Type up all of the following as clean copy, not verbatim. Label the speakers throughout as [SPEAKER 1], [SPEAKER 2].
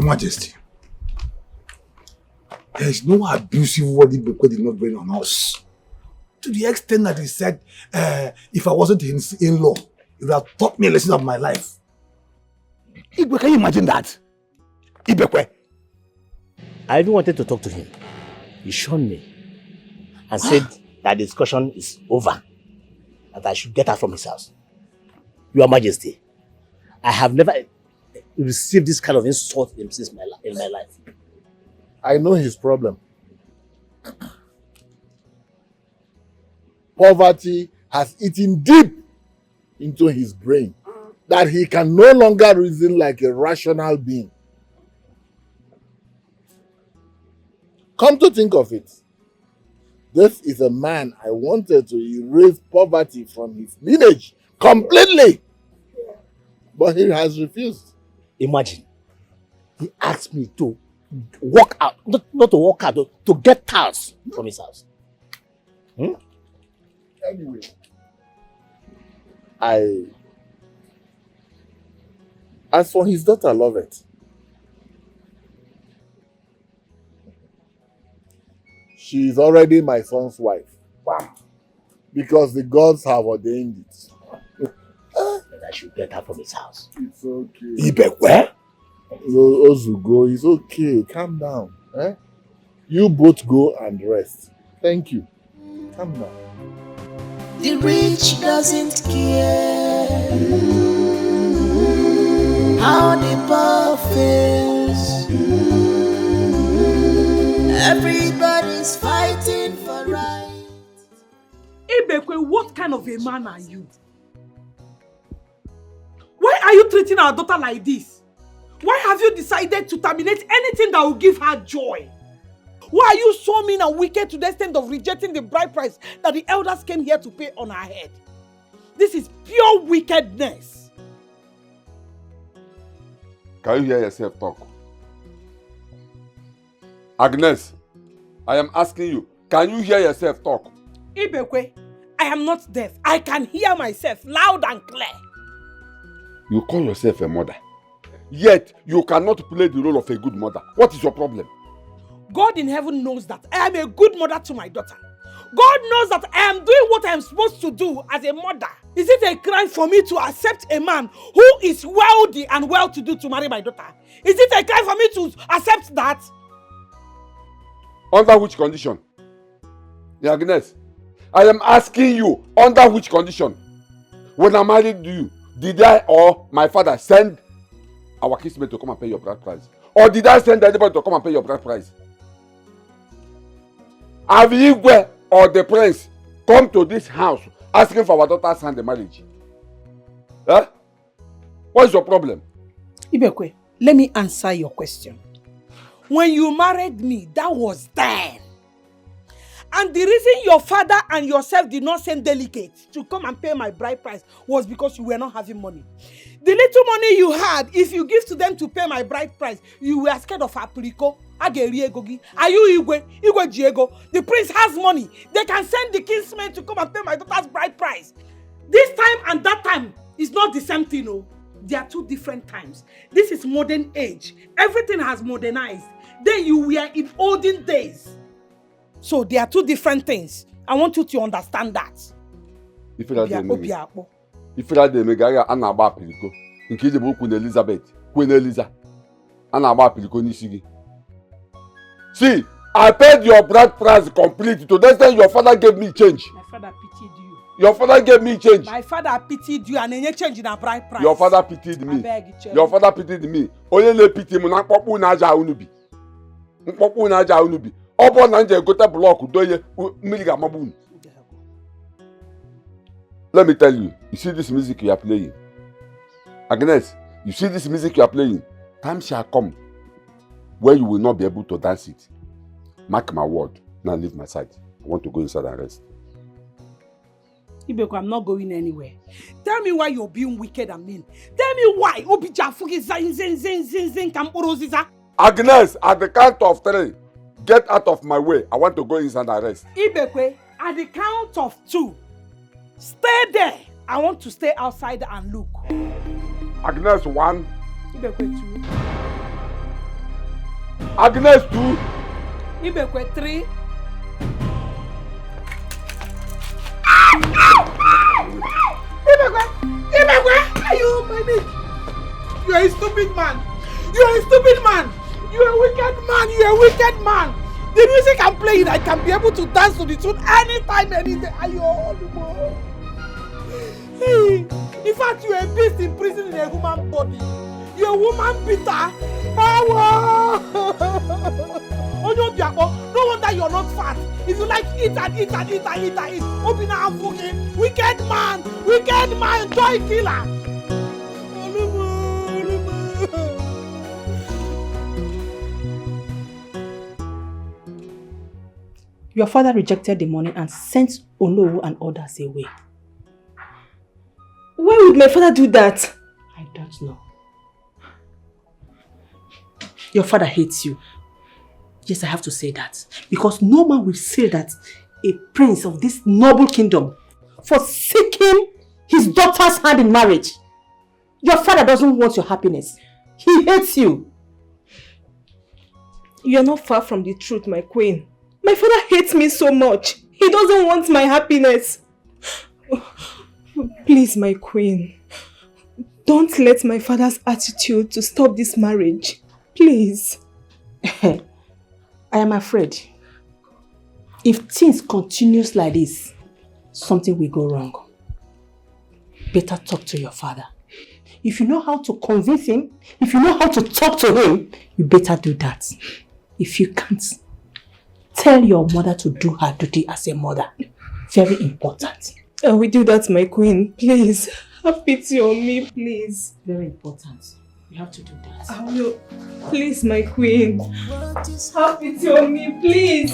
[SPEAKER 1] Your Majesty, there is no abusive word Ibekwe did not bring on us. To the extent that he said, if I wasn't his in-law, he would have taught me a lesson of my life. Ibekwe, can you imagine that? Ibekwe.
[SPEAKER 2] I even wanted to talk to him. He shunned me and said that the discussion is over, that I should get out from his house. Your Majesty, I have never received this kind of insult in my life.
[SPEAKER 3] I know his problem. Poverty has eaten deep into his brain that he can no longer reason like a rational being. Come to think of it, this is a man I wanted to erase poverty from his lineage completely, but he has refused.
[SPEAKER 2] Imagine, he asked me to walk out, not to walk out, to get tiles from his house.
[SPEAKER 3] Anyway, as for his daughter, Lovett, she is already my son's wife. Wow. Because the gods have ordained it.
[SPEAKER 2] That I should get her from his house.
[SPEAKER 3] It's okay.
[SPEAKER 1] Ibekwe?
[SPEAKER 3] Ozugo, it's okay. Calm down. You both go and rest. Thank you. Calm down.
[SPEAKER 4] The rich doesn't care how the poor feels. Everybody's fighting for right.
[SPEAKER 5] Ibekwe, what kind of a man are you? Why are you treating our daughter like this? Why have you decided to terminate anything that will give her joy? Why are you so mean and wicked to the extent of rejecting the bride price that the elders came here to pay on our head? This is pure wickedness.
[SPEAKER 6] Can you hear yourself talk? Agnes, I am asking you, can you hear yourself talk?
[SPEAKER 5] Ibekwe, I am not deaf. I can hear myself loud and clear.
[SPEAKER 6] You call yourself a mother, yet you cannot play the role of a good mother. What is your problem?
[SPEAKER 5] God in heaven knows that I am a good mother to my daughter. God knows that I am doing what I am supposed to do as a mother. Is it a crime for me to accept a man who is wealthy and well-to-do to marry my daughter? Is it a crime for me to accept that?
[SPEAKER 6] Under which condition? Agnes, I am asking you, under which condition? When I married you, did I or my father send our kinsmen to come and pay your bride price? Or did I send anybody to come and pay your bride price? Have Igwe or the prince come to this house asking for our daughter's hand in marriage? Huh? What is your problem?
[SPEAKER 5] Ibekwe, let me answer your question. When you married me, that was then. And the reason your father and yourself did not send delegates to come and pay my bride price was because you were not having money. The little money you had, if you give to them to pay my bride price, you were scared of Apriko. Are you Igwe? Igwe Diego? The prince has money. They can send the kinsmen to come and pay my daughter's bride price. This time and that time is not the same thing, no. They are two different times. This is modern age. Everything has modernized. Then you were in olden days. So they are two different things. I want you to understand that.
[SPEAKER 6] If you had the mega Anaba Pilico, in case the book Queen Elizabeth, Queen Eliza, Anaba Pilico Nishigi. See, I paid your bride price complete. To that time, your father gave me change.
[SPEAKER 5] My father pitied you.
[SPEAKER 6] Your father gave me change.
[SPEAKER 5] My father pitied you and any change in a bride price.
[SPEAKER 6] Your father pitied me. Your father pitied me. Only le pity me na popu na aja unubi. Popu na aja unubi. Obo na nje go ta block doye miliga mabun. Let me tell you, you see this music you are playing. Agnes, you see this music you are playing. Time shall come where you will not be able to dance it. Mark my word. Now leave my side. I want to go inside and rest.
[SPEAKER 5] Ibeko, I'm not going anywhere. Tell me why you're being wicked and mean. Tell me why.
[SPEAKER 6] Agnes, at the count of 3, get out of my way. I want to go inside and rest.
[SPEAKER 5] Ibeko, at the count of 2, stay there. I want to stay outside and look.
[SPEAKER 6] Agnes, 1.
[SPEAKER 5] Ibeko, 2.
[SPEAKER 6] Agnes 2.
[SPEAKER 5] Ibekwe 3. Ibekwe! Ayo, my neck! You are a stupid man! You are a stupid man! You are a wicked man! You are a wicked man! The music I'm playing, I can be able to dance to the tune anytime, any day. Ayo, hey, in fact, you are a beast in prison in a human body. You are a woman beater. Oh no, no wonder you are not fat. If you like eat and eat and eat and eat and eat, open up, okay? Wicked man, joy killer.
[SPEAKER 7] Your father rejected the money and sent Olowu and others away.
[SPEAKER 8] Why would my father do that?
[SPEAKER 7] I don't know. Your father hates you. Yes, I have to say that. Because no man will say that a prince of this noble kingdom forsaking his daughter's hand in marriage. Your father doesn't want your happiness. He hates you.
[SPEAKER 8] You are not far from the truth, my queen. My father hates me so much. He doesn't want my happiness. Please, my queen. Don't let my father's attitude to stop this marriage. Please.
[SPEAKER 7] I am afraid. If things continues like this, something will go wrong. Better talk to your father. If you know how to convince him, if you know how to talk to him, you better do that. If you can't, tell your mother to do her duty as a mother. Very important.
[SPEAKER 8] I will do that, my queen. Please, have pity on me, please.
[SPEAKER 7] Very important. You have to do that.
[SPEAKER 8] I will. Please, my queen. Have pity on me, please.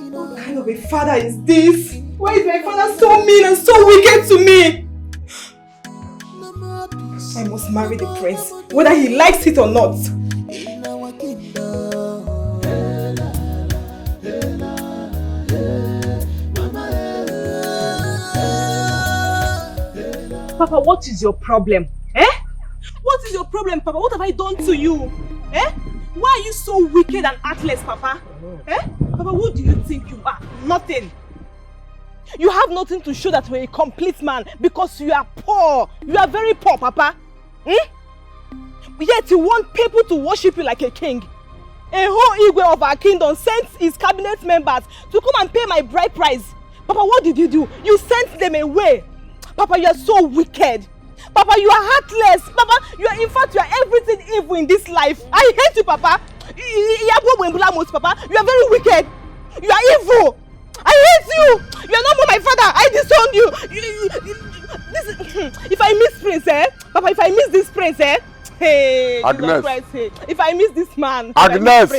[SPEAKER 8] What kind of a father is this? Why is my father so mean and so wicked to me? I must marry the prince, whether he likes it or not. Papa, what is your problem? What is your problem, Papa? What have I done to you? Why are you so wicked and heartless, Papa? Papa, who do you think you are? Nothing. You have nothing to show that you're a complete man because you are poor. You are very poor, Papa. Yet you want people to worship you like a king. A whole Igwe of our kingdom sent his cabinet members to come and pay my bride price. Papa, what did you do? You sent them away. Papa, you are so wicked. Papa, you are heartless. Papa, you are, in fact, you are everything evil in this life. I hate you, Papa. Papa, you are very wicked. You are evil. I hate you. You are not more my father. I disowned you. If I miss Prince, Papa, if I miss this Prince, hey,
[SPEAKER 6] Agnes.
[SPEAKER 8] Christ, hey, if I miss this man,
[SPEAKER 6] Agnes,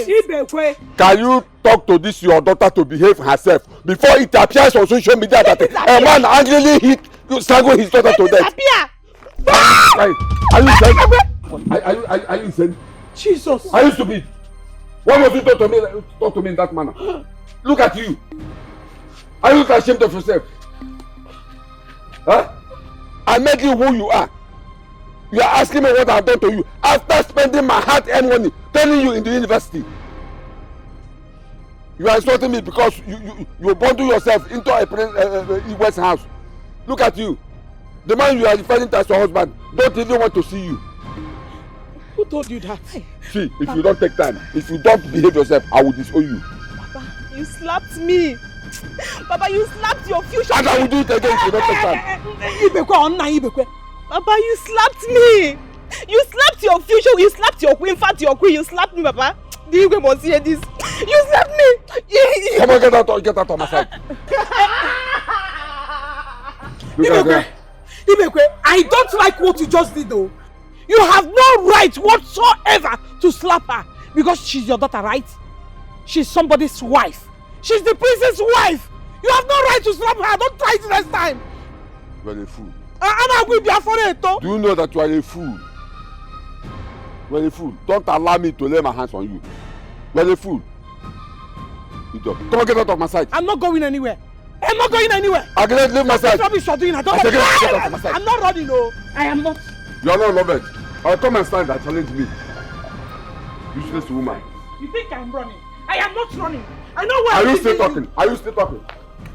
[SPEAKER 6] can you talk to this your daughter to behave herself before it appears on social media that a man angrily hit you, strangle his daughter to death? Are you insane? Are you insane?
[SPEAKER 5] Jesus.
[SPEAKER 6] Are you stupid? Why must you talk to me in that manner? Look at you. Are you not ashamed of yourself? Huh? I made you who you are. You are asking me what I've done to you after spending my hard-earned money training you in the university. You are insulting me because you bundle yourself into a Igwe's house. Look at you. The man you are referring to as your husband don't even want to see you.
[SPEAKER 5] Who told you that?
[SPEAKER 6] See, if you don't take time, if you don't behave yourself, I will disown you.
[SPEAKER 8] Papa, you slapped me. Papa, you slapped your future.
[SPEAKER 6] And I will do it again if you don't take time.
[SPEAKER 8] Papa, you slapped me. You slapped your future. You slapped your queen. In fact, your queen. You slapped me, Papa. The Igwe must hear this. You slapped me.
[SPEAKER 6] Come on, get out of my sight.
[SPEAKER 5] Ibekwe, I don't like what you just did though. You have no right whatsoever to slap her because she's your daughter, right? She's somebody's wife. She's the princess' wife. You have no right to slap her. Don't try it next time.
[SPEAKER 6] You are a fool.
[SPEAKER 5] Do
[SPEAKER 6] you know that you are a fool? You are a fool. Don't allow me to lay my hands on you. You are a fool. Come on, get out of my sight.
[SPEAKER 5] I'm not going anywhere. I'm not going anywhere.
[SPEAKER 6] Agnes, leave my side.
[SPEAKER 5] I'm not running, no. I am not.
[SPEAKER 6] You are not loved. I'll come and stand and challenge me. Useless woman.
[SPEAKER 5] You think I'm running? I am not running. I know where
[SPEAKER 6] Are you still talking? Are you still talking?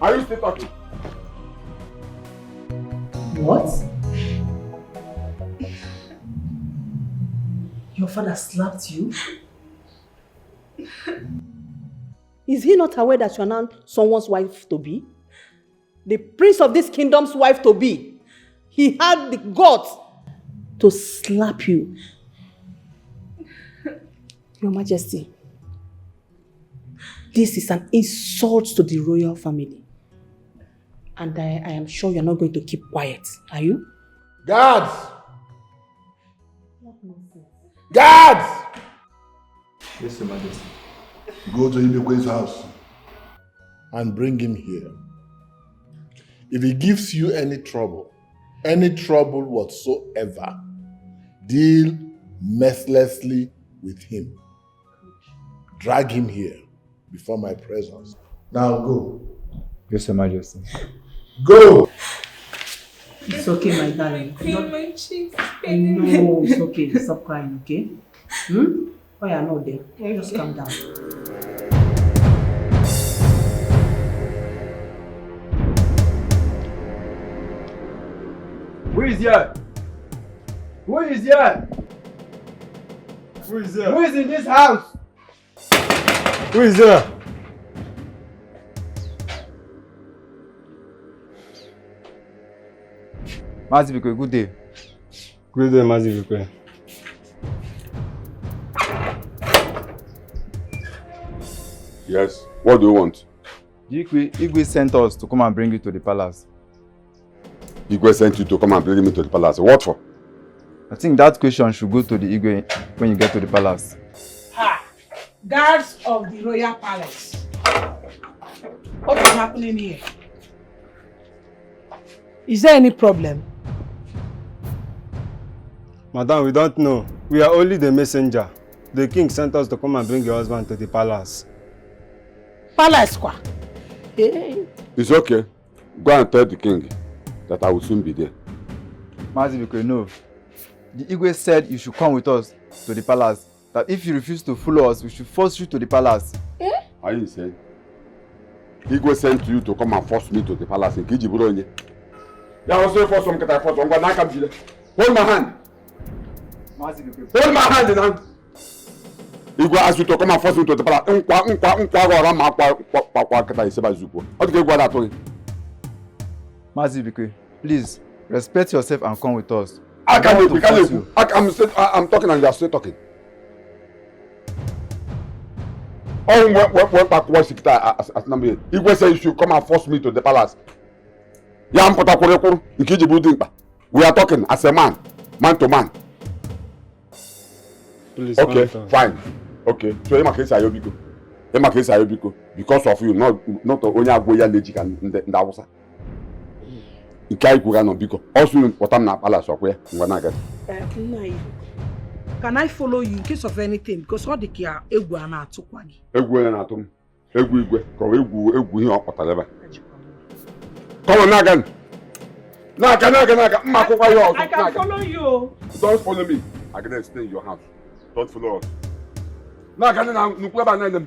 [SPEAKER 6] Are you still talking?
[SPEAKER 7] What? Your father slapped you? Is he not aware that you are now someone's wife to be? The prince of this kingdom's wife to be. He had the guts to slap you. Your Majesty, this is an insult to the royal family. And I am sure you're not going to keep quiet, are you?
[SPEAKER 3] Guards! Guards!
[SPEAKER 1] Yes, Your Majesty. Go to Ibekwe's house
[SPEAKER 3] and bring him here. If he gives you any trouble whatsoever, deal mercilessly with him. Drag him here before my presence. Now go.
[SPEAKER 9] Yes, Your Majesty.
[SPEAKER 3] Go!
[SPEAKER 7] It's okay, my darling.
[SPEAKER 8] My cheeks.
[SPEAKER 7] No, it's okay. Stop crying, okay? Oh, yeah, no, there. Just calm down.
[SPEAKER 9] Who is here? Who is here? Who is here? Who is in this house? Who is here? Mazibikwe, good day. Good day, Mazibikwe.
[SPEAKER 6] Yes. What do you want?
[SPEAKER 9] Igwe sent us to come and bring you to the palace.
[SPEAKER 6] Igwe sent you to come and bring me to the palace. What for?
[SPEAKER 9] I think that question should go to the Igwe when you get to the palace.
[SPEAKER 5] Ha! Guards of the royal palace. What is happening here? Is there any problem?
[SPEAKER 10] Madam, we don't know. We are only the messenger. The king sent us to come and bring your husband to the palace.
[SPEAKER 5] Palace kwa? Hey.
[SPEAKER 6] It's okay. Go and tell the king that I will soon be there.
[SPEAKER 9] Mazibikwe, no. The Igwe said you should come with us to the palace. That if you refuse to follow us, we should force you to the palace.
[SPEAKER 6] Are you insane? Igwe sent you to come and force me to the palace in Kijiburonye. Yeah, I was saying for some cat I force one. Hold my hand. Hold my hand now. Igwe asked you to come and force me to the palace.
[SPEAKER 9] Mazibikwe, please respect yourself and come with us.
[SPEAKER 6] I'm talking and you are still talking. Oh, when back was it as number? Igwe said you should come and force me to the palace. We are talking as a man to man.
[SPEAKER 10] Please,
[SPEAKER 6] okay, fine. Okay, so in my case, because of you, not only Agoya Legic and the Hausa. Also, what I'm not palace of where when I get.
[SPEAKER 5] Can I follow you in case of anything? Because all the care Eguana took one.
[SPEAKER 6] Eguanatum, Egwe, come on, Nagan. Nagan,
[SPEAKER 5] I can follow you.
[SPEAKER 6] Don't follow me. I can stay in your house. Don't follow us. Nagan,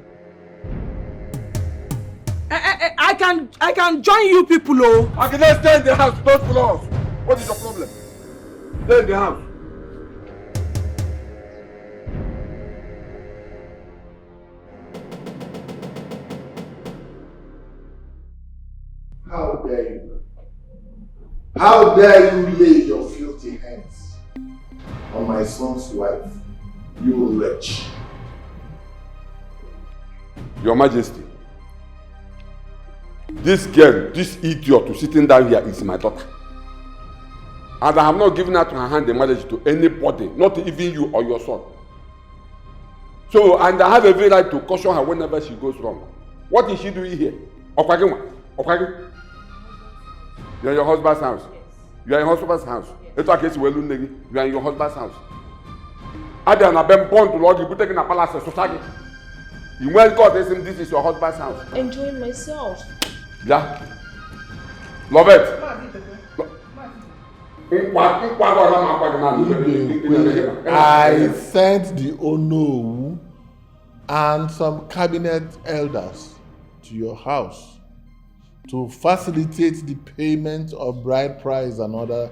[SPEAKER 5] I can join you people, oh.
[SPEAKER 6] I can stay in the house. Don't follow us. What is your problem? Stay in the house.
[SPEAKER 3] How dare you? How dare you lay your filthy hands on my son's wife, you wretch?
[SPEAKER 6] Your Majesty, this girl, this idiot who's sitting down here is my daughter. And I have not given her to her hand in marriage to anybody, not even you or your son. So, and I have every right to caution her whenever she goes wrong. What is she doing here? You're in your husband's house. You are in your husband's house. You are in your husband's house. Adam have been born to Lord, you taking a palace society. You went God, this is your husband's house.
[SPEAKER 8] Enjoying myself.
[SPEAKER 6] Yeah. Love it.
[SPEAKER 3] I sent the Ono and some cabinet elders to your house to facilitate the payment of bride price and other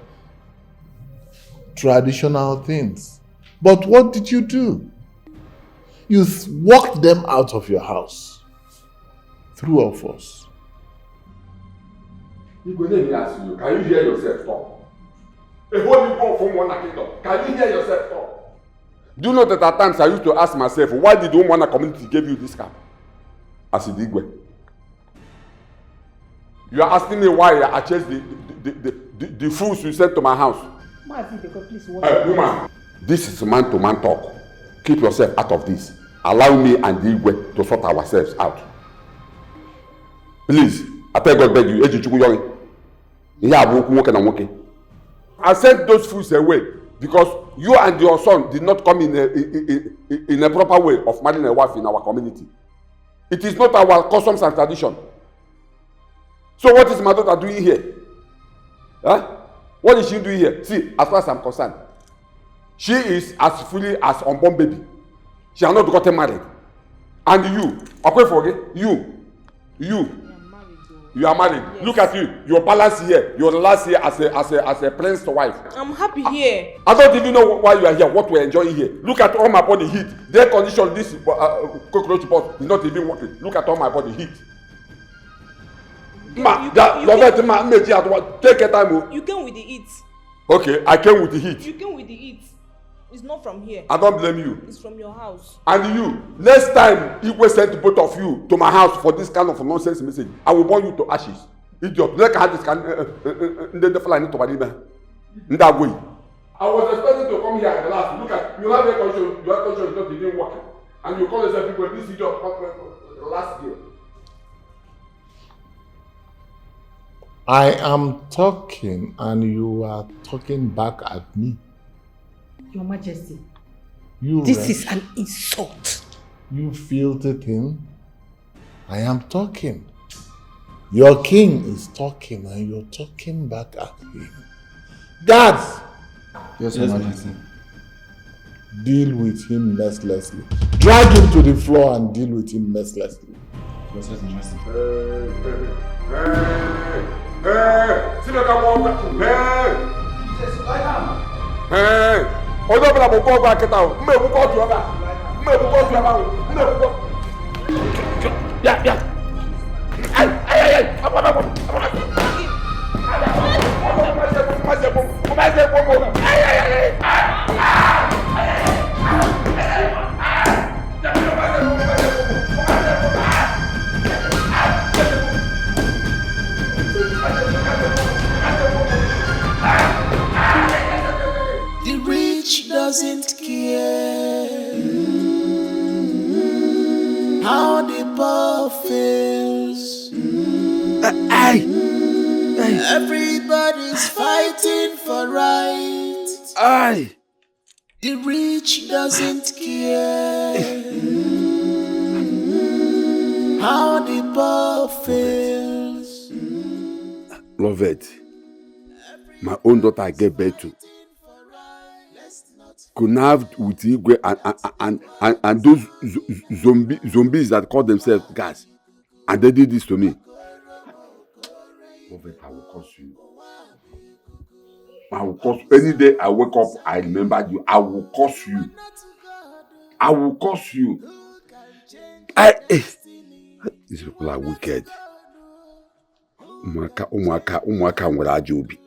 [SPEAKER 3] traditional things. But what did you do? You walked them out of your house. Through of us.
[SPEAKER 6] Can you hear yourself talk? A holy God from one kingdom. Can you hear yourself talk? Do you know that at times I used to ask myself, why did the Umwana community give you this car? As Idigwe. You are asking me why I chased the fools you sent to my house. Woman, this is man-to-man talk. Keep yourself out of this. Allow me and Igwe to sort ourselves out. Please, I tell God beg you, I sent those fools away because you and your son did not come in a proper way of marrying a wife in our community. It is not our customs and tradition. So what is my daughter doing here? Huh? What is she doing here? See, as far as I'm concerned, she is as fully as unborn baby. She has not gotten married. And you, okay, forget you are married. Yes. Look at you. Your balance here. Your last year as a prince's wife.
[SPEAKER 8] I'm happy here.
[SPEAKER 6] I don't even know why you are here. What we're enjoying here. Look at all my body heat. Their condition. This cockroach pot is not even working. Look at all my body heat. Take your time.
[SPEAKER 8] You came with the heat.
[SPEAKER 6] Okay, I came with the heat.
[SPEAKER 8] You came with the heat. It's not from here.
[SPEAKER 6] I don't blame you.
[SPEAKER 8] It's from your house.
[SPEAKER 6] And you, next time Igwe send both of you to my house for this kind of nonsense message, I will burn you to ashes. Idiot. Let have this kind the fly to Badima. That way. I was expecting to come here at the last. Look at you have a condition, your condition is not even working. And you call yourself people, this idiot last year.
[SPEAKER 3] I am talking and you are talking back at me.
[SPEAKER 7] Your Majesty,
[SPEAKER 5] this is an insult.
[SPEAKER 3] You filthy thing. I am talking. Your king is talking and you're talking back at him. Guards!
[SPEAKER 9] Yes, Your Majesty.
[SPEAKER 3] Deal with him mercilessly. Drag him to the floor and deal with him mercilessly.
[SPEAKER 9] Yes, Your Majesty.
[SPEAKER 6] Hey! Odo bla mo ko gba keta o me bu ko tu aba me bu ko ya ay apa
[SPEAKER 4] doesn't care how the poor feels. Everybody's fighting for right. The rich doesn't care how the poor feels.
[SPEAKER 6] Love it. My own daughter I gave birth to. Connived with Igwe and those zombies that call themselves guys, and they did this to me. Prophet, I will curse you. I will curse any day I wake up. I remember you. I will curse you. I will curse you. These people are wicked. Umwaka nwere aja obi.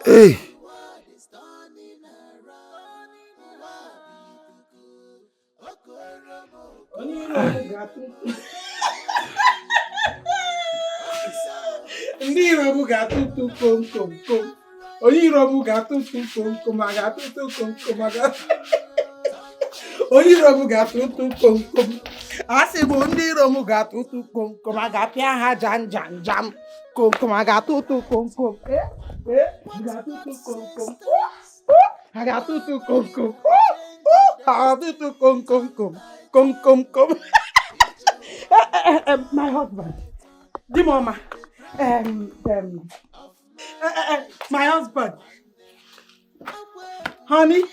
[SPEAKER 6] Hey.
[SPEAKER 5] Ndị Iro m ga-atụtụ kom kom kom. Onye Iro m ga-atụtụ kom kom, a ga-atụtụ kom kom, onye Iro m ga-atụtụ kom kom. Asị bụ ndị Iro m ga-atụtụ kom kom, a ga-apịa ha jam kom kom, a ga-atụtụ kom kom. Ga-atụtụ kom kom. A ga-atụtụ kom kom. A ga-atụtụ kom kom kom. My husband. Dimoma. My husband. Honey.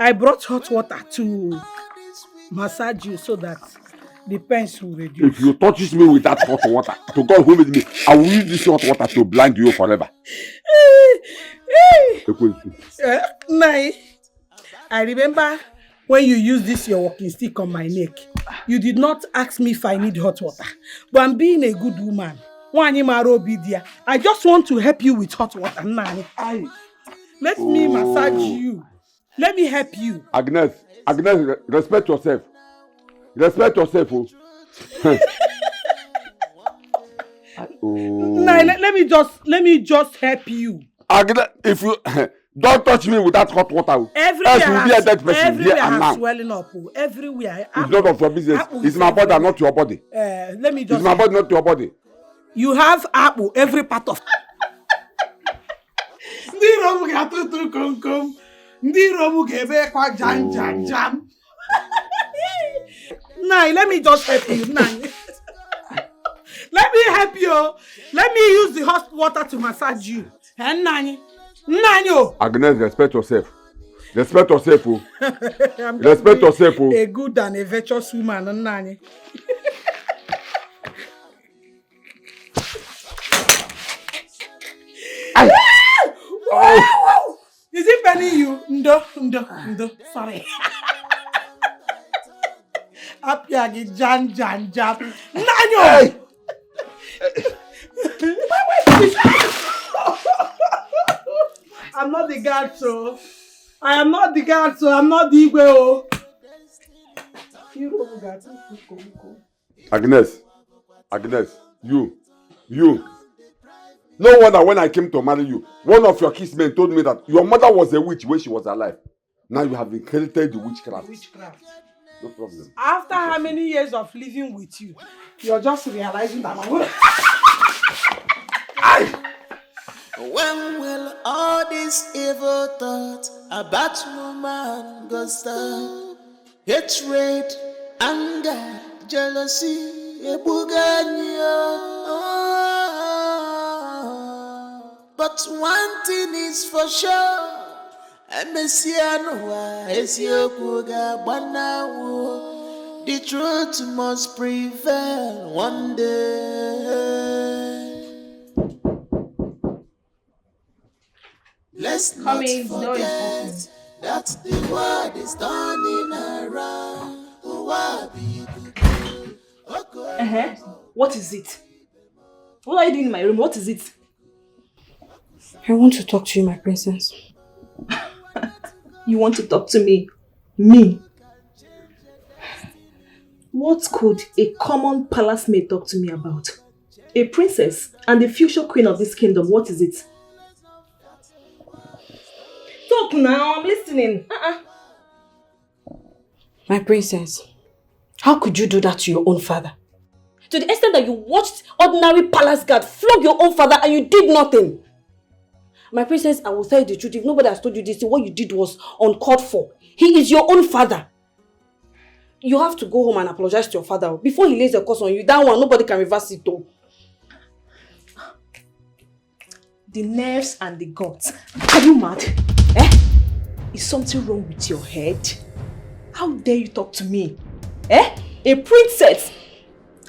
[SPEAKER 5] I brought hot water to massage you so that the pains will reduce.
[SPEAKER 6] If you touch me with that hot water, to God who made me, I will use this hot water to blind you forever.
[SPEAKER 5] Nai, I remember when you used this your walking stick on my neck. You did not ask me if I need hot water. But I'm being a good woman. I just want to help you with hot water. Nani. Let me massage you. Let me help you.
[SPEAKER 6] Agnes, respect yourself. Respect yourself.
[SPEAKER 5] Nah, let me just help you.
[SPEAKER 6] Agnes, if you don't touch me with that hot water,
[SPEAKER 5] everywhere
[SPEAKER 6] has
[SPEAKER 5] swelling up. Everywhere.
[SPEAKER 6] It's none of your business. It's my body, not your body.
[SPEAKER 5] Let me just.
[SPEAKER 6] It's my body, not your body.
[SPEAKER 5] You have apple every part of. Jam. Nah, let me just help you. Nah. Let me help you. Let me use the hot water to massage you. Nani.
[SPEAKER 6] Agnes, respect yourself. Respect yourself. Respect yourself.
[SPEAKER 5] A good and a virtuous woman. Nani. Oh. Is it penny you? Ndo. Sorry. Apiagi jam. Nanyo! I'm not the guard, so. I am not the guard, so I'm not the Igwe.
[SPEAKER 6] Agnes, you. No wonder when I came to marry you, one of your kinsmen told me that your mother was a witch when she was alive. Now you have inherited the witchcraft. No problem.
[SPEAKER 5] After how many years of living with you, you're just realizing that my woman.
[SPEAKER 4] When will all this evil thought about woman go stop? Hatred, anger, jealousy, but one thing is for sure. The truth must prevail one day. Let's not forget that the world is turning around.
[SPEAKER 8] What is it? What are you doing in my room? What is it?
[SPEAKER 7] I want to talk to you, my princess.
[SPEAKER 8] You want to talk to me? Me? What could a common palace maid talk to me about? A princess and the future queen of this kingdom, what is it? Talk now, I'm listening.
[SPEAKER 7] My princess, how could you do that to your own father?
[SPEAKER 8] To the extent that you watched ordinary palace guard flog your own father and you did nothing.
[SPEAKER 7] My princess, I will tell you the truth. If nobody has told you this, what you did was uncalled for. He is your own father. You have to go home and apologize to your father. Before he lays a curse on you, that one, nobody can reverse it though.
[SPEAKER 8] The nerves and the guts. Are you mad? Is something wrong with your head? How dare you talk to me? A princess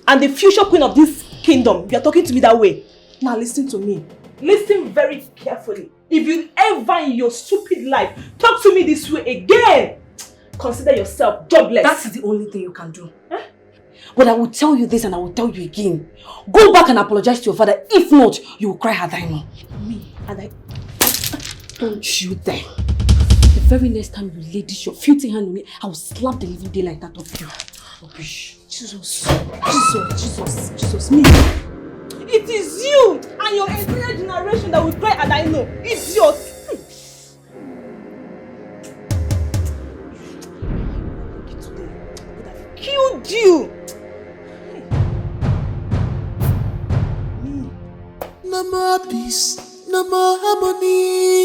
[SPEAKER 8] and the future queen of this kingdom. You are talking to me that way. Now listen to me. Listen very carefully. If you ever in your stupid life talk to me this way again, consider yourself jobless.
[SPEAKER 7] That's the only thing you can do. But I will tell you this and I will tell you again. Go back and apologize to your father. If not, you will cry her diamond.
[SPEAKER 8] Me? And I...
[SPEAKER 7] Don't you dare. The very next time you lay this your filthy hand on me, I will slap the living daylight out of you. Rubbish.
[SPEAKER 8] Jesus, me. It is you and your entire generation that will cry and I know. Idiot. I would have killed you.
[SPEAKER 4] No more peace, no more harmony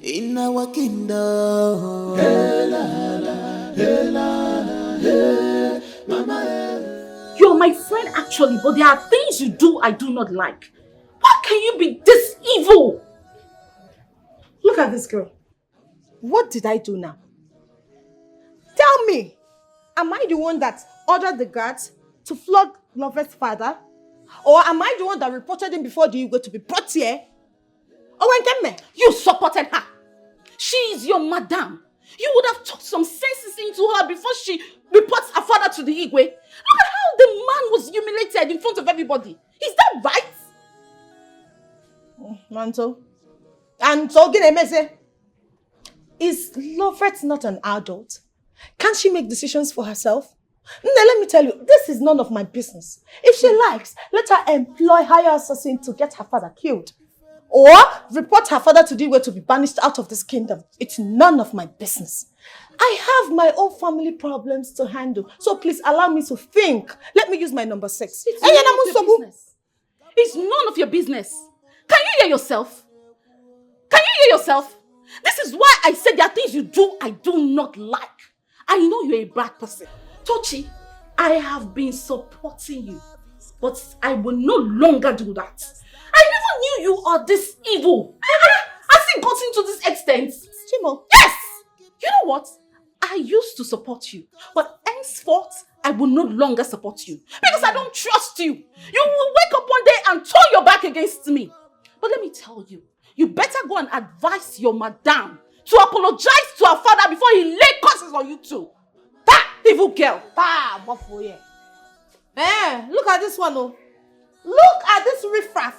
[SPEAKER 4] in our kingdom. Hey, la, la, hey, la, la, hey, mama.
[SPEAKER 8] You're
[SPEAKER 7] my friend actually, but there are things you do I do not like. How can you be this evil?
[SPEAKER 8] Look at this girl. What did I do now? Tell me, am I the one that ordered the guards to flog Lover's father? Or am I the one that reported him before the Igwe to be brought here?
[SPEAKER 7] You supported her. She is your madam. You would have talked some senses into her before she reports her father to the Igwe. Look at how the man was humiliated in front of everybody. Is that right?
[SPEAKER 8] Manto. And so, is Lovett not an adult? Can't she make decisions for herself? Now, let me tell you, this is none of my business. If she likes, let her employ higher assassin to get her father killed. Or report her father to the way to be banished out of this kingdom. It's none of my business. I have my own family problems to handle. So please allow me to think. Let me use my number 6.
[SPEAKER 7] It's none of your business. It's none of your business. Can you hear yourself? Can you hear yourself? This is why I said there are things you do I do not like. I know you're a bad person. Tochi, I have been supporting you, but I will no longer do that. I never knew you are this evil. Has it gotten to this extent?
[SPEAKER 8] Chimo.
[SPEAKER 7] Yes! You know what? I used to support you, but henceforth, I will no longer support you because I don't trust you. You will wake up one day and turn your back against me. But let me tell you, you better go and advise your madam to apologize to her father before he lay curses on you too. That evil girl.
[SPEAKER 8] Look at this one, oh. Look at this riffraff.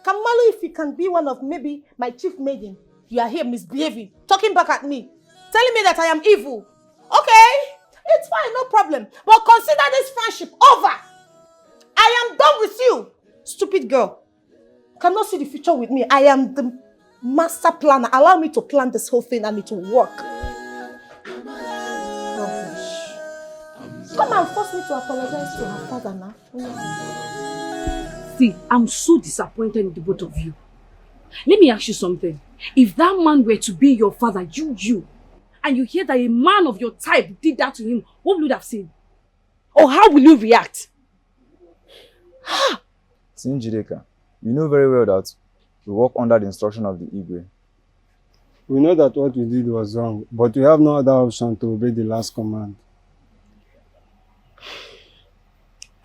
[SPEAKER 8] Kamalu, if he can be one of maybe my chief maiden, you are here misbehaving, talking back at me, telling me that I am evil. Okay, it's fine, no problem. But consider this friendship over. I am done with you, stupid girl. Cannot see the future with me. I am the master planner. Allow me to plan this whole thing and it will work. Rubbish. Come and force me to apologize to her father now.
[SPEAKER 7] See, I'm so disappointed in the both of you. Let me ask you something. If that man were to be your father, and you hear that a man of your type did that to him, what would you have said? Or how will you react?
[SPEAKER 9] Sinjideka, you know very well that we work under the instruction of the Igwe.
[SPEAKER 10] We know that what we did was wrong, but we have no other option to obey the last command.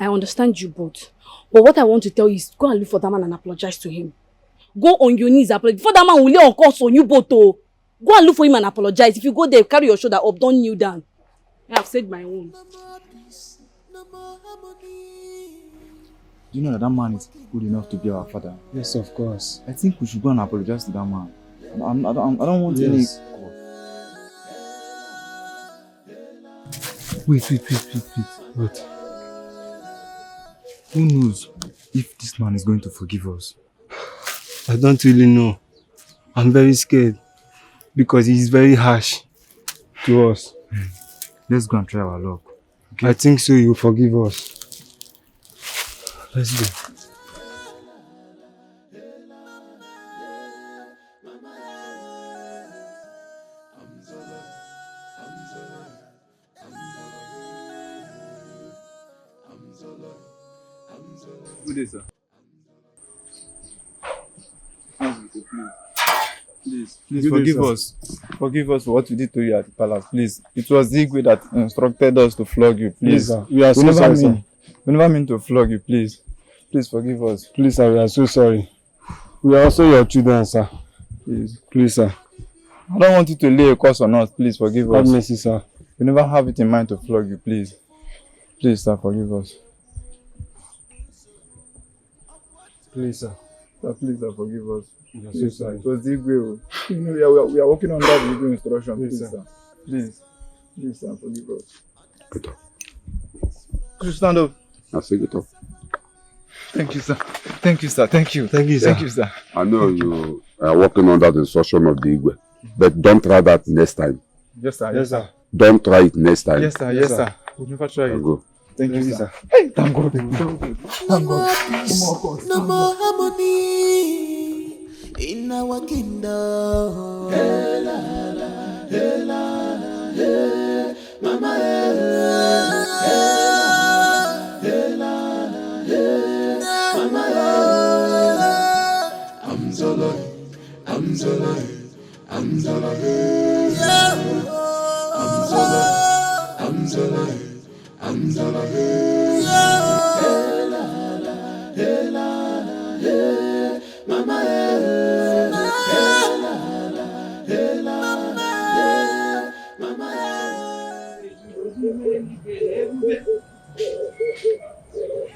[SPEAKER 7] I understand you both. But what I want to tell you is go and look for that man and apologize to him. Go on your knees, apologize. Before that man will lay on course on you both. Oh. Go and look for him and apologize. If you go there, carry your shoulder up, don't kneel down. I have said my own.
[SPEAKER 9] Do you know that that man is good enough to be our father?
[SPEAKER 10] Yes, of course.
[SPEAKER 9] I think we should go and apologize to that man. I don't want any... Wait. Who knows if this man is going to forgive us?
[SPEAKER 10] I don't really know. I'm very scared because he's very harsh to us.
[SPEAKER 9] Let's go and try our luck. Okay?
[SPEAKER 10] I think so, he'll forgive us. Let's go.
[SPEAKER 9] Good day, sir. Please forgive us. Forgive us for what we did to you at the palace. Please. It was the Igwe that instructed us to flog you. Please.
[SPEAKER 10] Sir. We are so sorry, sir.
[SPEAKER 9] We never mean to flog you. Please. Please forgive us.
[SPEAKER 10] Please, sir. We are so sorry. We are also your children, sir. Please, sir.
[SPEAKER 9] I don't want you to lay a curse on us. Please forgive us.
[SPEAKER 10] Have mercy, sir.
[SPEAKER 9] We never have it in mind to flog you. Please. Please, sir. Forgive us.
[SPEAKER 10] Please, sir.
[SPEAKER 9] Sir, please, sir. Forgive us.
[SPEAKER 10] Please,
[SPEAKER 9] sir. It was the Igwe. We are working under the Igwe instruction. Please, sir. Please, sir. Forgive us.
[SPEAKER 6] Get up.
[SPEAKER 9] Could you stand up?
[SPEAKER 6] I say get up.
[SPEAKER 9] Thank you, sir. Thank you, sir. Thank you.
[SPEAKER 10] Thank you, sir.
[SPEAKER 9] Thank you, sir.
[SPEAKER 6] I know you are working under the instruction of the Igwe, but don't try that next time.
[SPEAKER 9] Yes, sir.
[SPEAKER 10] Yes, sir.
[SPEAKER 6] Don't try it next time.
[SPEAKER 9] Yes, sir. Yes, sir. We'll never try it.
[SPEAKER 6] Go.
[SPEAKER 9] Thank you, sir. Hey, thank God. Thank God.
[SPEAKER 4] No more harmony in our kingdom. Hey, la, la, hey, la, hey, mama, hey, la, hey, la.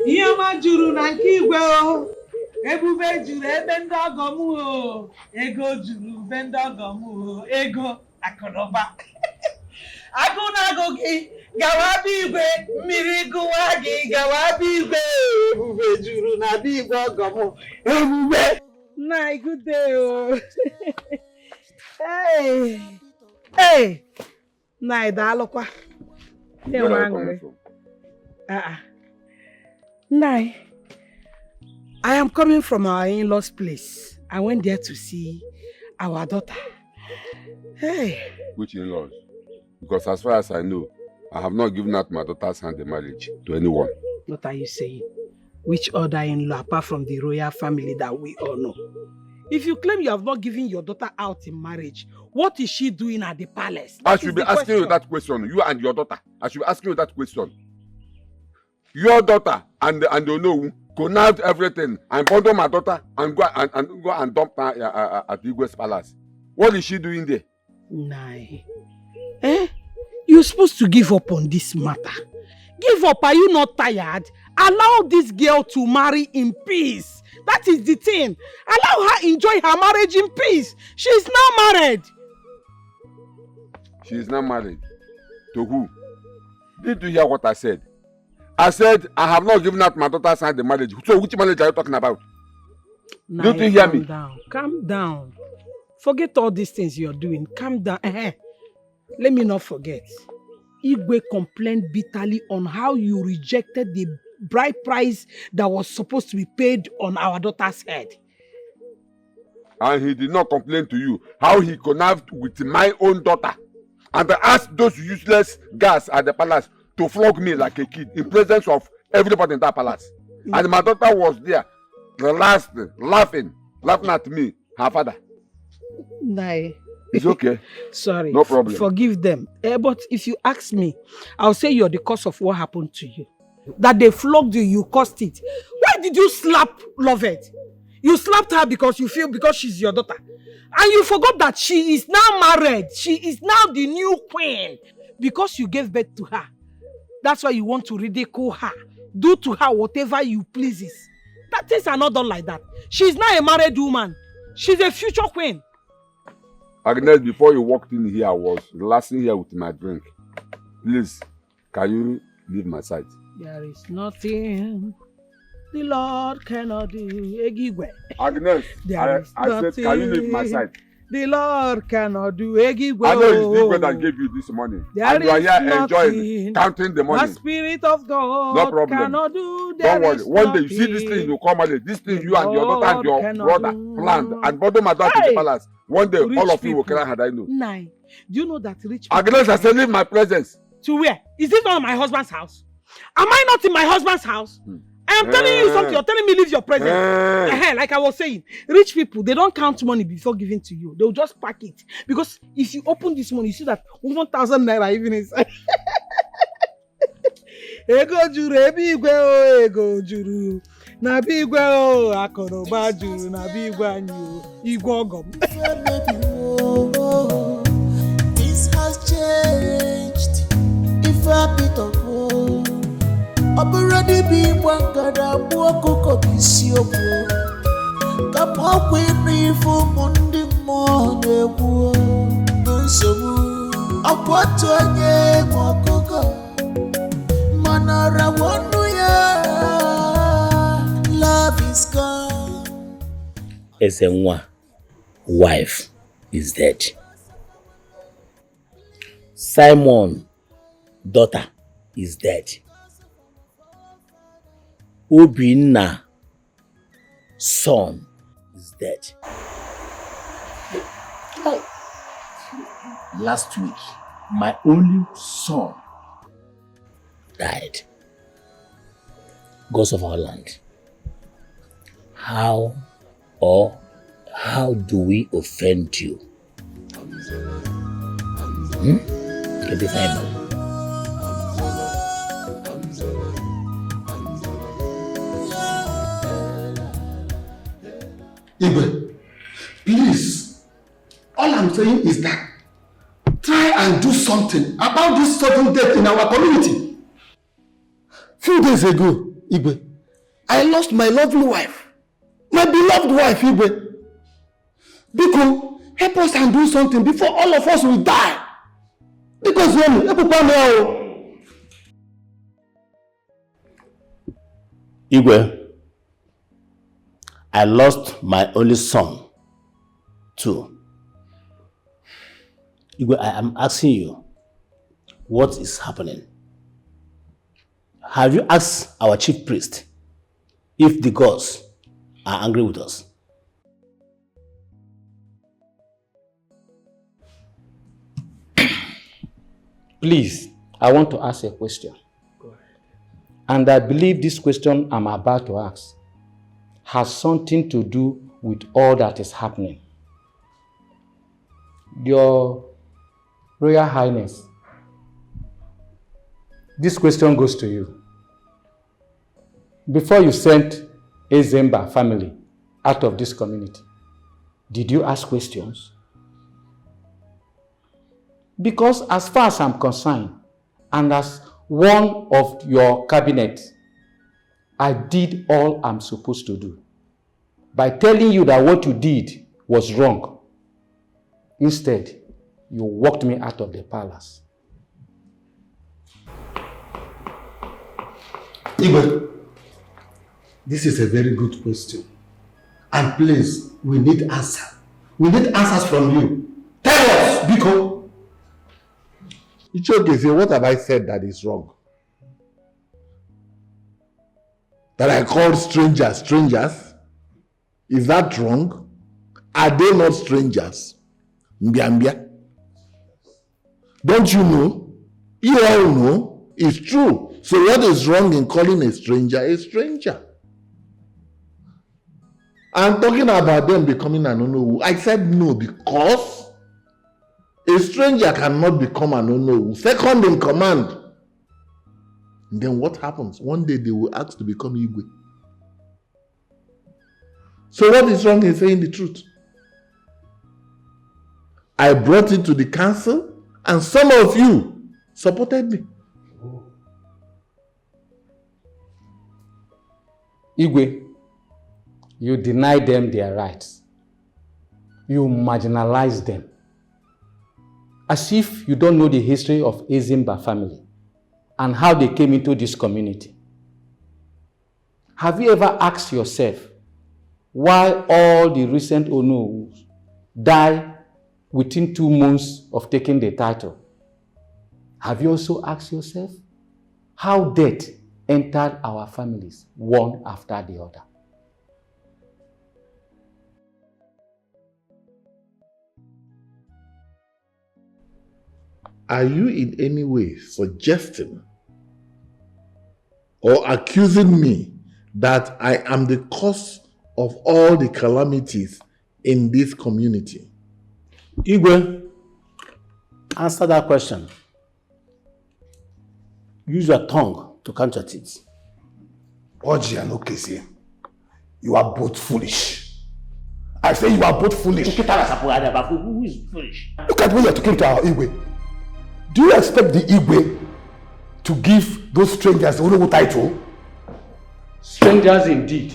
[SPEAKER 5] Iyama juru na nke igwe o. Ebube juru ebe ndị ọgọ m o. Ego juru ebe ndị ọgọ m o. Ego akụnụba. Agụ na-agụ gị gawa bụ igwe, mmiri gụwa gị gawa bụ igwe. Ebube juru na bụ igwe ọgọ m. Ebube. Na good day o. Hey. Hey. Na idalụkwa.
[SPEAKER 6] Where are you coming from?
[SPEAKER 5] Nai, I am coming from our in-laws' place. I went there to see our daughter. Hey.
[SPEAKER 6] Which in-laws? Because as far as I know, I have not given out my daughter's hand in marriage to anyone.
[SPEAKER 5] What are you saying? Which other in-law apart from the royal family that we all know? If you claim you have not given your daughter out in marriage, what is she doing at the palace?
[SPEAKER 6] I should be asking you that question. You and your daughter. I should be asking you that question. Your daughter and Onowu connived everything and bundle my daughter and go and dump her at the Igwe's palace. What is she doing there?
[SPEAKER 5] Nai. You're supposed to give up on this matter. Give up. Are you not tired? Allow this girl to marry in peace. That is the thing. Allow her enjoy her marriage in peace. She is now married.
[SPEAKER 6] She is not married. To who? Did you hear what I said? I said I have not given out my daughter's hand in marriage. So which marriage are you talking about?
[SPEAKER 5] Nah,
[SPEAKER 6] don't you hear me?
[SPEAKER 5] Calm down. Forget all these things you're doing. Calm down. Let me not forget. Igwe complained bitterly on how you rejected the bride price that was supposed to be paid on our daughter's head.
[SPEAKER 6] And he did not complain to you how he connived with my own daughter. And I asked those useless guards at the palace to flog me like a kid in presence of everybody in that palace. And my daughter was there, laughing at me, her father.
[SPEAKER 5] Nai.
[SPEAKER 6] It's okay.
[SPEAKER 5] Sorry.
[SPEAKER 6] No problem.
[SPEAKER 5] Forgive them. But if you ask me, I'll say you're the cause of what happened to you. That they flogged you, you caused it. Why did you slap Lovett? You slapped her because you feel because she's your daughter. And you forgot that she is now married. She is now the new queen. Because you gave birth to her. That's why you want to ridicule her. Do to her whatever you pleases. That things are not done like that. She's now a married woman. She's a future queen.
[SPEAKER 6] Agnes, before you walked in here, I was relaxing here with my drink. Please, can you leave my side?
[SPEAKER 5] There is nothing the Lord cannot do.
[SPEAKER 6] Agnes, I said, can you leave my side?
[SPEAKER 5] The Lord cannot do.
[SPEAKER 6] I know it's Igwe that gave you this money. And you are here enjoying, counting the money.
[SPEAKER 5] The Spirit of God
[SPEAKER 6] no problem.
[SPEAKER 5] Cannot do.
[SPEAKER 6] Don't worry. One day you see this thing, you come out. This thing you and your daughter and your brother planned. And bother my daughter to the palace. One day all of you will cry had I know.
[SPEAKER 5] Nine. Do you know that rich people...
[SPEAKER 6] Agnes, I said leave my presence.
[SPEAKER 5] To where? Is this not my husband's house? Am I not in my husband's house? I am telling you something. You're telling me leave your presence. Like I was saying, rich people, they don't count money before giving to you. They'll just pack it. Because if you open this money, you see that 1,000 naira even inside. Ego juru ebi igwe o, ego juru. Na bi igwe o, akoroba juru. Na bi igwe anyi o, igwe ogom.
[SPEAKER 4] This has changed. If a bit of hope. Already be one God, I'm walking see you. Come up with me for Monday morning. So I want to get more cocoa. Manara wonder, love is gone.
[SPEAKER 2] Ezenwa, wife, is dead. Simon, daughter, is dead. Obinna, son, is dead. Last week, my only son died. gods of our land, how do we offend you? Get this eye.
[SPEAKER 3] Igwe, please, all I'm saying is that try and do something about this sudden death in our community. Few days ago, Igwe, I lost my lovely wife, my beloved wife, Igwe. Biko, help us and do something before all of us will die. Because
[SPEAKER 2] Igwe, I lost my only son too. Igwe, I am asking you, what is happening? Have you asked our chief priest if the gods are angry with us?
[SPEAKER 11] Please, I want to ask a question. Go ahead. And I believe this question I'm about to ask has something to do with all that is happening. Your Royal Highness, this question goes to you. Before you sent Ezemba family out of this community, did you ask questions? Because as far as I'm concerned, and as one of your cabinet, I did all I'm supposed to do by telling you that what you did was wrong. Instead, you walked me out of the palace.
[SPEAKER 3] Igwe, this is a very good question. And please, we need answer. We need answers from you. Tell us, Biko.
[SPEAKER 6] Ichoke, what have I said that is wrong? That I called strangers strangers? Is that wrong? Are they not strangers? Mbiambia. Don't you know? You all know it's true. So what is wrong in calling a stranger a stranger? I'm talking about them becoming an Onowu. I said no because a stranger cannot become an Onowu. Second in command. And then what happens? One day they will ask to become Igwe. So what is wrong in saying the truth? I brought it to the council and some of you supported me.
[SPEAKER 11] Igwe, you deny them their rights. You marginalize them. As if you don't know the history of Ezemba family and how they came into this community. Have you ever asked yourself why all the recent Onowus died within 2 months of taking the title? Have you also asked yourself how death entered our families one after the other?
[SPEAKER 6] Are you in any way suggesting or accusing me that I am the cause of all the calamities in this community?
[SPEAKER 2] Igwe, answer that question. Use your tongue to count your teeth.
[SPEAKER 1] Oji and Okesi, you are both foolish. I say you are both foolish.
[SPEAKER 2] Who is foolish?
[SPEAKER 1] Look at when you are talking to our Igwe. Do you expect the Igwe to give those strangers the Onowu title?
[SPEAKER 11] Strangers indeed.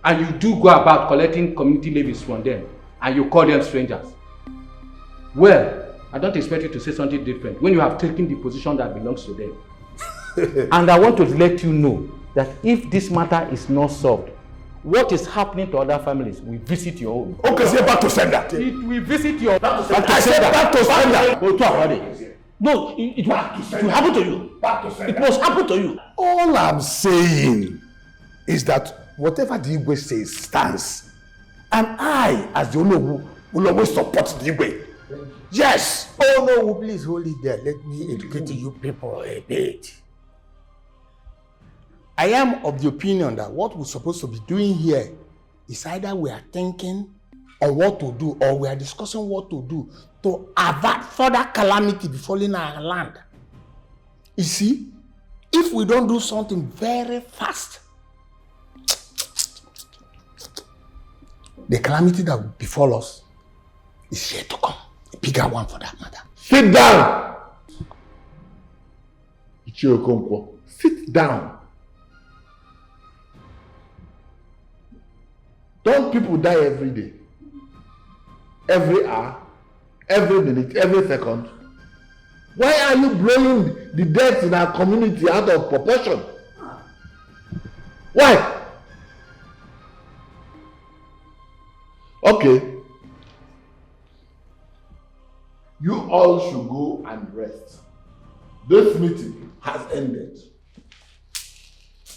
[SPEAKER 11] And you do go about collecting community levies from them and you call them strangers. Well, I don't expect you to say something different when you have taken the position that belongs to them. And I want to let you know that if this matter is not solved, what is happening to other families will visit your own.
[SPEAKER 1] Okay, say back to sender.
[SPEAKER 11] It will visit your
[SPEAKER 1] back to sender. Back to
[SPEAKER 2] sender. No, it will happen to you.
[SPEAKER 1] Back to sender.
[SPEAKER 2] It must happen to you.
[SPEAKER 1] All I'm saying is that whatever the Igwe says stands. And I, as the Onowu, will always support the Igwe. Yes!
[SPEAKER 12] Oh no, please hold it there. Let me educate you people a bit.
[SPEAKER 3] I am of the opinion that what we're supposed to be doing here is either we are thinking on what to do or we are discussing what to do to avert further calamity befalling our land. You see, if we don't do something very fast, the calamity that will befall us is yet to come. A bigger one for that matter.
[SPEAKER 6] Sit down! Sit down. Don't people die every day? Every hour? Every minute? Every second? Why are you blowing the deaths in our community out of proportion? Why? Okay. You all should go and rest. This meeting has ended.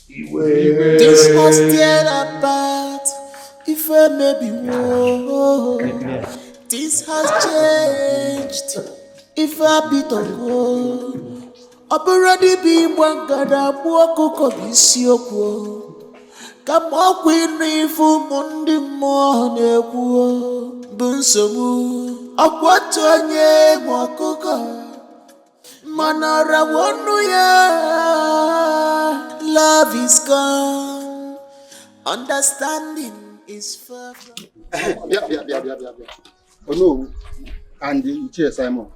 [SPEAKER 4] This was tear apart. If I may be war, this has changed. If I be to go, already be one gada buoko kobisioko. Come up with me for Monday morning. Bunsomu, Aquatonia, Mokoka. Manara Wanuya. Love is gone. Understanding is far from.
[SPEAKER 12] Yeah. Oh no, and the chair Simon.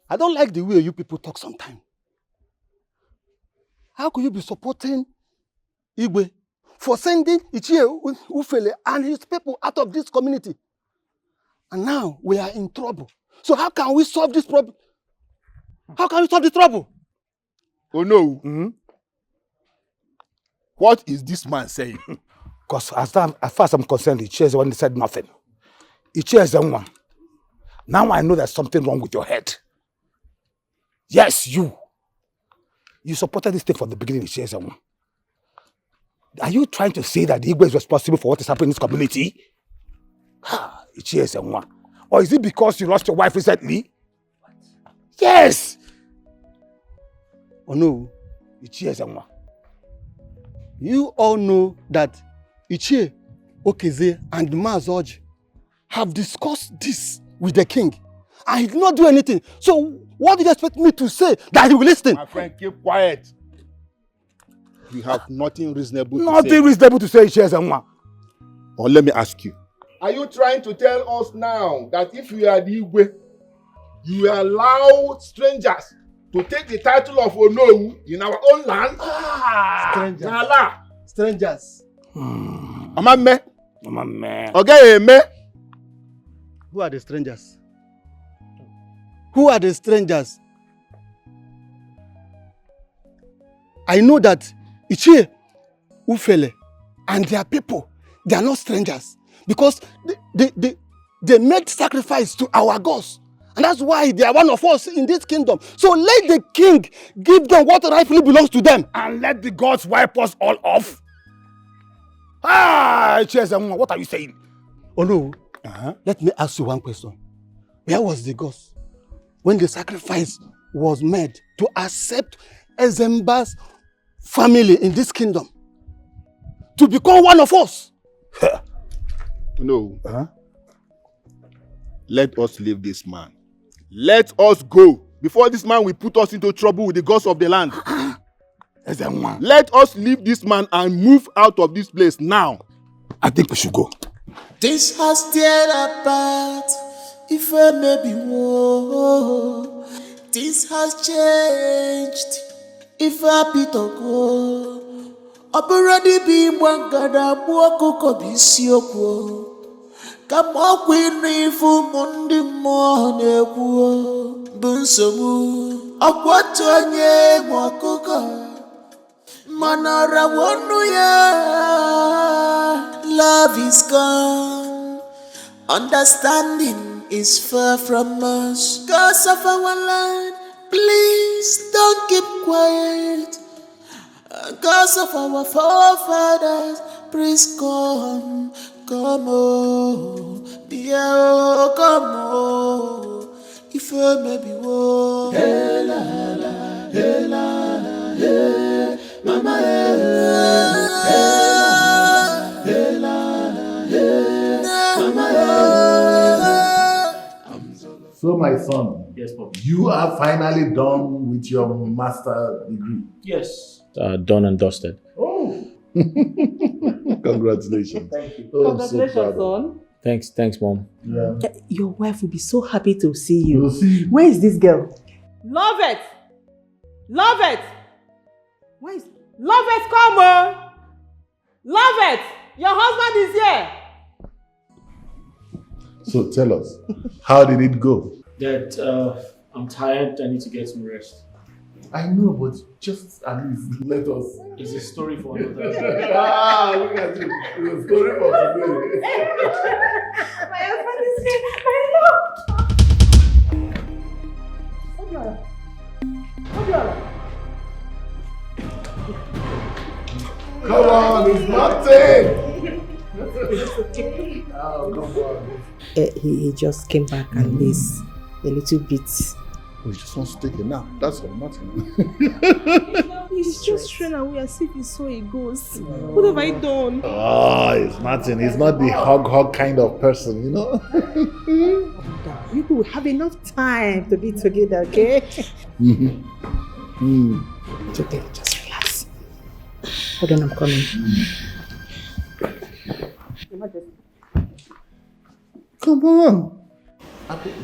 [SPEAKER 12] I don't like the way you people talk sometimes. How could you be supporting Igwe for sending Ichie Ufele and his people out of this community? And now we are in trouble. So how can we solve this problem? How can we solve the trouble?
[SPEAKER 3] Oh no. What is this man saying?
[SPEAKER 1] Because as far as I'm concerned, Ichie is the one that said nothing. Ichie is the one. Now I know there's something wrong with your head. Yes, you. You supported this thing from the beginning, Ichie is the one. Are you trying to say that the Igwe is responsible for what is happening in this community? Ichie is the one. Or is it because you lost your wife recently? Yes!
[SPEAKER 12] Oh no.
[SPEAKER 1] Ichie is the one.
[SPEAKER 12] You all know that Ichie, Okeze, and Mazoji have discussed this with the king. And he did not do anything. So what do you expect me to say that he will listen?
[SPEAKER 3] My friend, keep quiet. You have nothing reasonable to say.
[SPEAKER 1] Nothing reasonable to say, Ichie is the one.
[SPEAKER 3] Or let me ask you. Are you trying to tell us now that if you are the Igwe, you allow strangers to take the title of Onowu in our own land?
[SPEAKER 12] Strangers.
[SPEAKER 3] Nala.
[SPEAKER 12] Strangers.
[SPEAKER 3] Amame.
[SPEAKER 1] Amame.
[SPEAKER 3] Okay, me.
[SPEAKER 12] Who are the strangers? Who are the strangers? I know that Ichie, Ufele, and their people, they are not strangers. Because they made sacrifice to our gods. And that's why they are one of us in this kingdom. So let the king give them what rightfully belongs to them.
[SPEAKER 1] And let the gods wipe us all off. What are you saying?
[SPEAKER 12] Oh no. Let me ask you one question. Where was the gods when the sacrifice was made to accept Ezemba's family in this kingdom? To become one of us?
[SPEAKER 3] No. Let us leave this man. Let us go before this man will put us into trouble with the gods of the land. Let us leave this man and move out of this place now.
[SPEAKER 1] I think we should go.
[SPEAKER 4] This has tear apart. If I may be war, this has changed. If I be to go, already be one gada buoko kobisioko. Come up with me for Monday morning. Bunsomu, Aquatonia, Mokoka. Manara Wanuya. Love is gone. Understanding is far from us. Cause of our land, please don't keep quiet. Cause of our forefathers, please come on, yeah, come on. If I may be war, hey la la, hey la la,
[SPEAKER 3] my son.
[SPEAKER 2] Yes, Papa.
[SPEAKER 3] You are finally done with your master degree.
[SPEAKER 2] Yes. Done and dusted.
[SPEAKER 3] Oh. Congratulations.
[SPEAKER 2] Thank you.
[SPEAKER 3] Oh,
[SPEAKER 7] Congratulations, son.
[SPEAKER 2] Thanks, Mom.
[SPEAKER 3] Yeah.
[SPEAKER 7] Your wife will be so happy to see you.
[SPEAKER 3] We'll see.
[SPEAKER 7] Where is this girl?
[SPEAKER 5] Love it! Love it! Where is... Love it, come on! Love it! Your husband is here!
[SPEAKER 3] So tell us, how did it go?
[SPEAKER 2] Dad, I'm tired. I need to get some rest.
[SPEAKER 3] I know, but just at least let us.
[SPEAKER 2] It's a story for another.
[SPEAKER 3] Look at you. It's a story for today.
[SPEAKER 5] My husband is here! My love! Obiora! Obiora!
[SPEAKER 3] Come on, it's nothing. Oh, come on.
[SPEAKER 7] He just came back and he's a little bit.
[SPEAKER 3] Oh, he just wants to take a nap. That's all, nothing.
[SPEAKER 8] He's just straight away as if he saw a ghost. What have I done?
[SPEAKER 3] Oh, it's nothing. He's not the hug kind of person, you know?
[SPEAKER 7] You will have enough time to be together, okay? It's okay, just relax. Hold on, I'm coming.
[SPEAKER 3] Come on.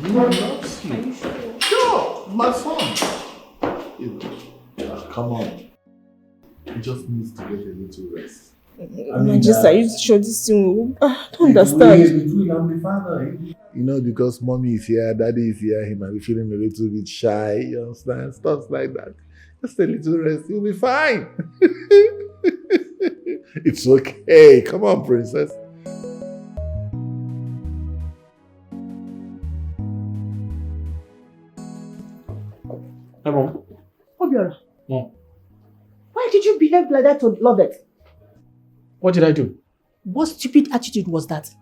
[SPEAKER 3] You loves you. Are you sure? Sure, my son. Come on. He just needs to get a little rest.
[SPEAKER 8] Are you sure this thing will... I don't understand.
[SPEAKER 3] I'm the father. You know, because mommy is here, daddy is here, he might be feeling a little bit shy, you understand? Stuff like that. Just a little rest, you'll be fine. It's okay. Come on, princess.
[SPEAKER 2] Hi, Mom.
[SPEAKER 7] Obiora.
[SPEAKER 2] Mom.
[SPEAKER 7] Why did you behave like that to Lovett?
[SPEAKER 2] What did I do?
[SPEAKER 7] What stupid attitude was that?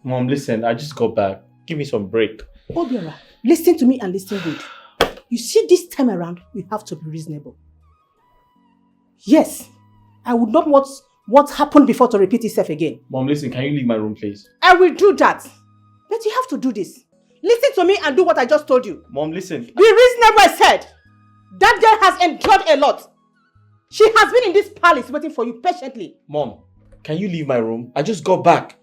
[SPEAKER 2] Mom, listen, I just got back. Give me some break.
[SPEAKER 7] Obiora, listen to me and listen good. You see, this time around, you have to be reasonable. Yes, I would not want what happened before to repeat itself again.
[SPEAKER 2] Mom, listen, can you leave my room, please?
[SPEAKER 7] I will do that. But you have to do this. Listen to me and do what I just told you.
[SPEAKER 2] Mom, listen.
[SPEAKER 7] Be reasonable, I said. That girl has endured a lot. She has been in this palace waiting for you patiently.
[SPEAKER 2] Mom, can you leave my room? I just got back.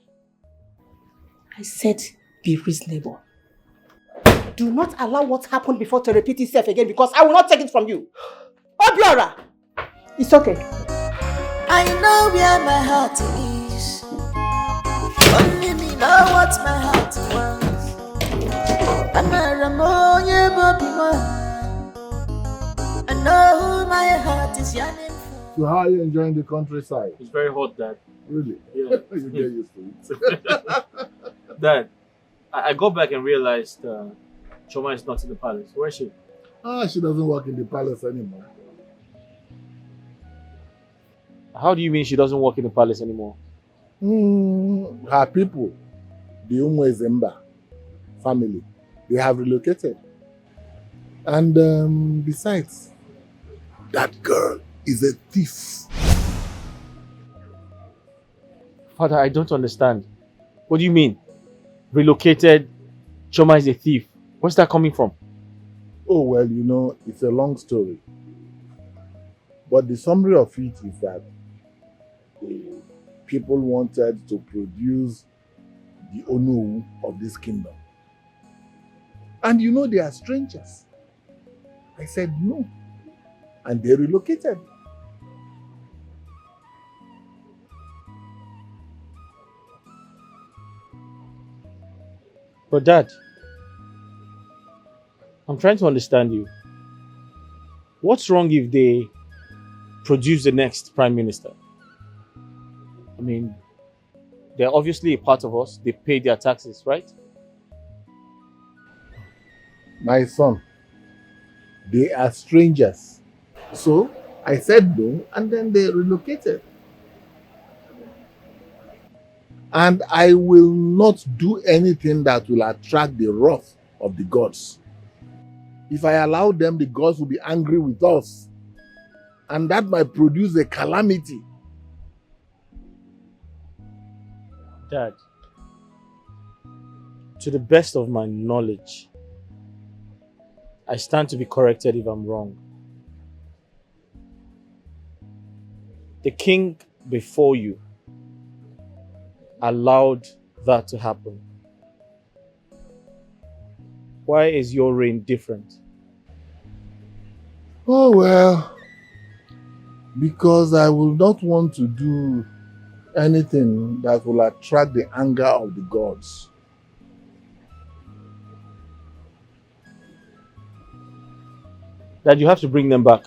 [SPEAKER 7] I said be reasonable. Do not allow what happened before to repeat itself again because I will not take it from you. Obiora! It's okay.
[SPEAKER 4] I know where my heart is. Only me know what my heart wants. I know my heart is yearning for.
[SPEAKER 3] So how are you enjoying the countryside?
[SPEAKER 2] It's very hot, Dad.
[SPEAKER 3] Really?
[SPEAKER 2] Yeah.
[SPEAKER 3] You get used to it.
[SPEAKER 2] Dad, I got back and realized Choma is not in the palace. Where is she?
[SPEAKER 3] She doesn't work in the palace anymore.
[SPEAKER 2] How do you mean she doesn't work in the palace anymore?
[SPEAKER 3] Her people, the Umwezemba family, they have relocated. And besides, that girl is a thief.
[SPEAKER 2] Father, I don't understand. What do you mean? Relocated, Choma is a thief. Where's that coming from?
[SPEAKER 3] Oh, well, you know, it's a long story. But the summary of it is that people wanted to produce the Onu of this kingdom. And you know, they are strangers. I said no. And they relocated.
[SPEAKER 2] But Dad, I'm trying to understand you. What's wrong if they produce the next Prime Minister? I mean, they're obviously a part of us. They pay their taxes, right?
[SPEAKER 3] My son, they are strangers. So I said no, and then they relocated. And I will not do anything that will attract the wrath of the gods. If I allow them, the gods will be angry with us. And that might produce a calamity.
[SPEAKER 2] Dad,
[SPEAKER 13] To the best of my knowledge, I stand to be corrected if I'm wrong. The king before you allowed that to happen. Why is your reign different?
[SPEAKER 3] Oh well, because I will not want to do anything that will attract the anger of the gods.
[SPEAKER 13] That you have to bring them back.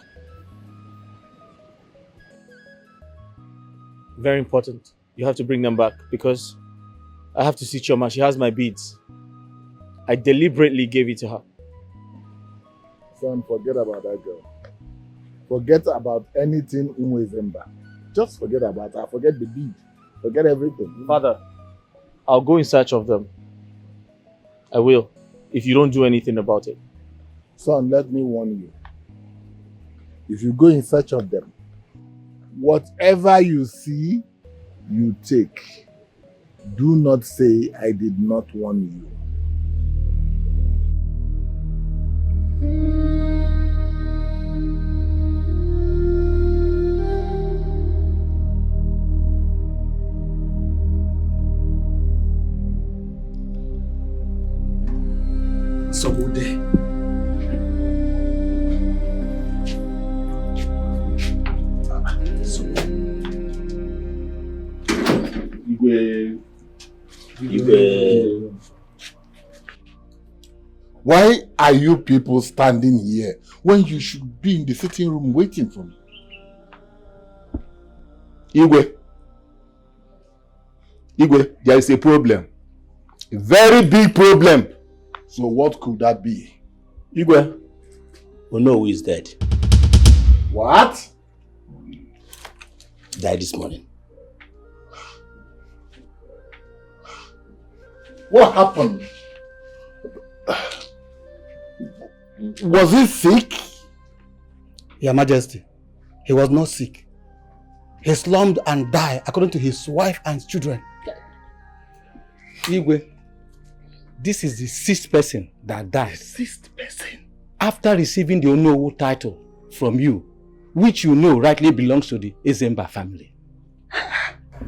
[SPEAKER 13] Very important. You have to bring them back because I have to see Chioma. She has my beads. I deliberately gave it to her.
[SPEAKER 3] Son, forget about that girl. Forget about anything Umwezemba. Just forget about her. Forget the bead. Forget everything.
[SPEAKER 13] Father, I'll go in search of them. I will, if you don't do anything about it.
[SPEAKER 3] Son, let me warn you. If you go in search of them, whatever you see, you take. Do not say I did not warn you.
[SPEAKER 1] Someone
[SPEAKER 3] Why are you people standing here when you should be in the sitting room waiting for me?
[SPEAKER 14] Igwe, there is a problem. A very big problem.
[SPEAKER 3] So what could that be?
[SPEAKER 2] Igwe, we know who is dead.
[SPEAKER 3] What?
[SPEAKER 2] Died this morning.
[SPEAKER 3] What happened? Was he sick?
[SPEAKER 12] Your Majesty, he was not sick. He slumped and died according to his wife and children.
[SPEAKER 11] Igwe, this is the 6th person that died.
[SPEAKER 3] 6th person?
[SPEAKER 11] After receiving the Onowu title from you, which you know rightly belongs to the Ezemba family.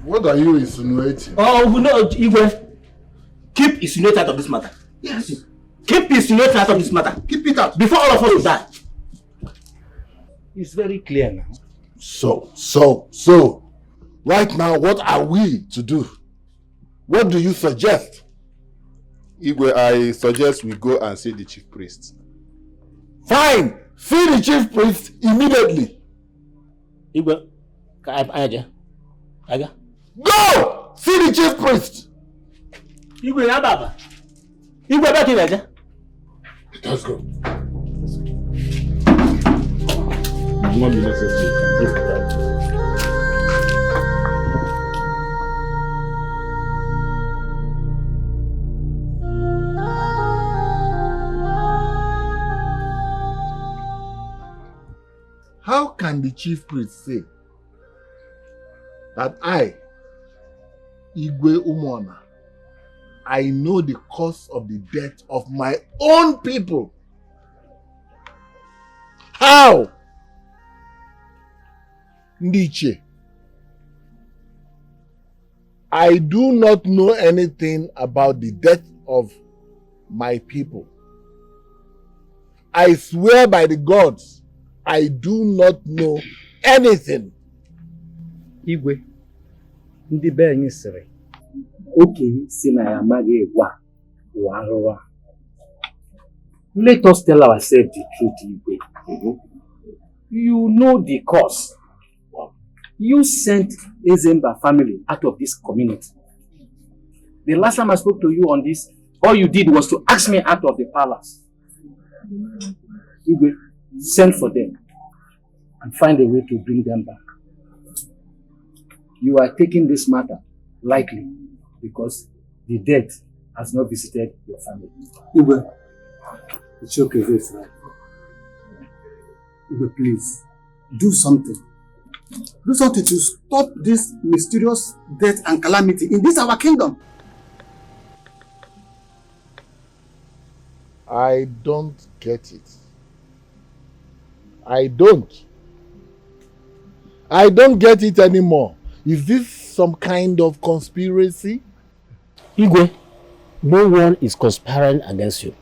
[SPEAKER 3] What are you insinuating?
[SPEAKER 2] Oh, no, Igwe. Keep insinuating out of this matter.
[SPEAKER 3] Yes.
[SPEAKER 2] Keep insinuating out of this matter.
[SPEAKER 3] Keep it out.
[SPEAKER 2] Before all of us will die.
[SPEAKER 11] It's very clear now.
[SPEAKER 3] So, right now, what are we to do? What do you suggest?
[SPEAKER 14] Igwe, I suggest we go and see the chief priest.
[SPEAKER 3] Fine! See the chief priest immediately.
[SPEAKER 2] Igwe,
[SPEAKER 3] go! See the chief priest!
[SPEAKER 2] Igwe, Baba. Igwe, back in there.
[SPEAKER 3] Let's go.
[SPEAKER 6] It will not be necessary.
[SPEAKER 3] How can the chief priest say that I, Igwe Umona, I know the cause of the death of my own people? How? Ndiche, I do not know anything about the death of my people. I swear by the gods, I do not know anything.
[SPEAKER 11] Igwe, ndị be anyị sịrị,
[SPEAKER 2] okenye si na ya amaghị egwa ụwa arụwa. Let us tell ourselves the truth, Igwe. You know the cause. You sent Ezemba family out of this community. The last time I spoke to you on this, all you did was to ask me out of the palace. Igwe, send for them and find a way to bring them back. You are taking this matter lightly because the death has not visited your family.
[SPEAKER 12] Igwe, it's okay, this right. Igwe, please, do something. Do something to stop this mysterious death and calamity in this our kingdom.
[SPEAKER 3] I don't get it. I don't get it anymore. Is this some kind of conspiracy?
[SPEAKER 2] Igwe, no one is conspiring against you.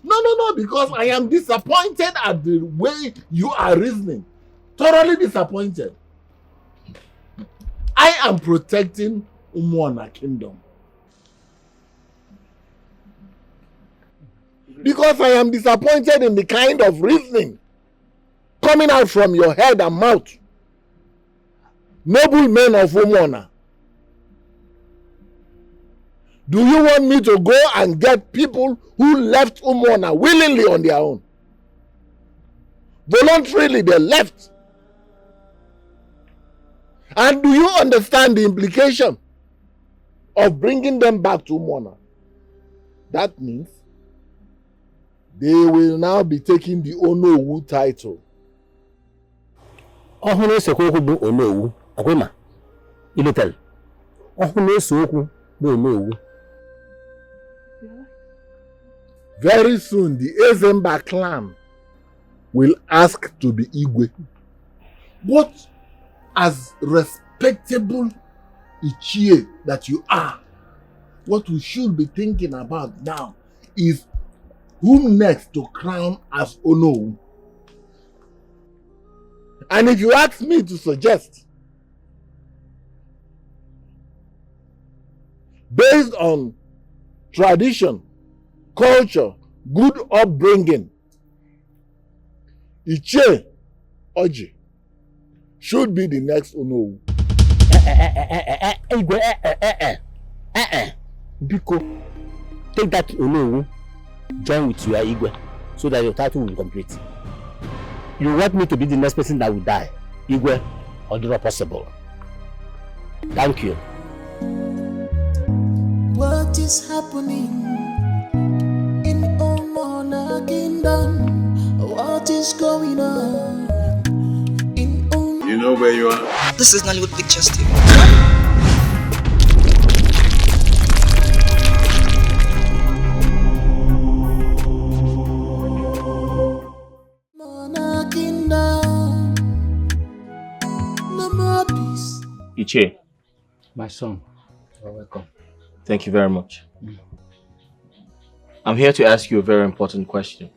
[SPEAKER 3] No, because I am disappointed at the way you are reasoning. Thoroughly disappointed. I am protecting Umuana Kingdom. Because I am disappointed in the kind of reasoning coming out from your head and mouth. Noble men of Umuana. Do you want me to go and get people who left Umuana willingly on their own? Voluntarily they left. And do you understand the implication of bringing them back to Umuana? That means they will now be taking the Onowu title.
[SPEAKER 2] Ohune sekwoku bu Onowu, okwema. Iletel. Ohune sekwoku bu Onowu.
[SPEAKER 3] Very soon the Ezemba clan will ask to be Igwe. But as respectable Ichie that you are, what we should be thinking about now is whom next to crown as Onowu. And if you ask me to suggest, based on tradition, culture, good upbringing, Ichie Oji should be the next Onowu.
[SPEAKER 2] Biko, take that Onowu, join with your Igwe, so that your title will be complete. You want me to be the next person that will die, Igwe, or the not possible? Thank you.
[SPEAKER 4] What is happening in Omona Kingdom? What is going on in Omona?
[SPEAKER 15] You know where you are?
[SPEAKER 16] This is Nollywood Pictures TV.
[SPEAKER 13] Ichie.
[SPEAKER 11] My son, you're welcome.
[SPEAKER 13] Thank you very much. I'm here to ask you a very important question.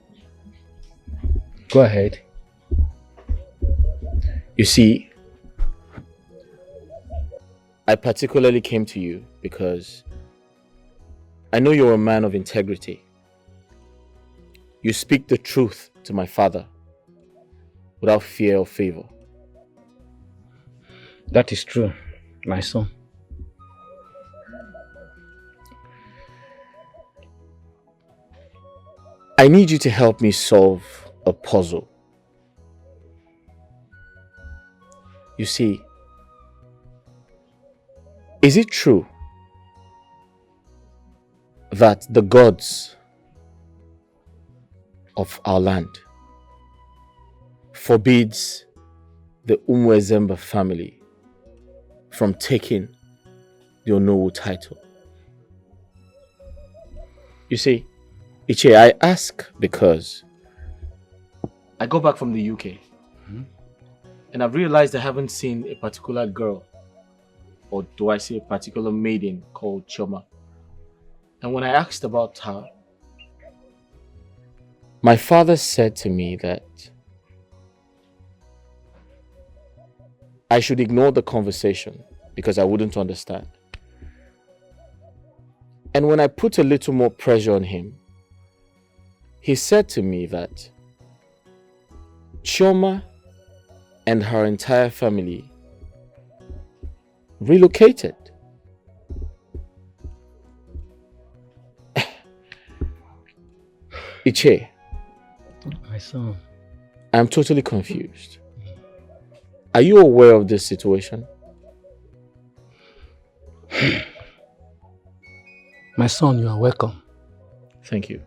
[SPEAKER 11] Go ahead.
[SPEAKER 13] You see, I particularly came to you because I know you're a man of integrity. You speak the truth to my father without fear or favor.
[SPEAKER 11] That is true, my son.
[SPEAKER 13] I need you to help me solve a puzzle. You see, is it true that the gods of our land forbids the Umwezemba family from taking the Onowu title? You see, Ichie, I ask because I go back from the UK and I've realized I haven't seen a particular girl, or do I say a particular maiden called Choma. And when I asked about her, my father said to me that I should ignore the conversation because I wouldn't understand. And when I put a little more pressure on him, he said to me that Chioma and her entire family relocated. Ichie,
[SPEAKER 11] my son,
[SPEAKER 13] I'm totally confused. Are you aware of this situation?
[SPEAKER 11] My son, you are welcome.
[SPEAKER 13] Thank you.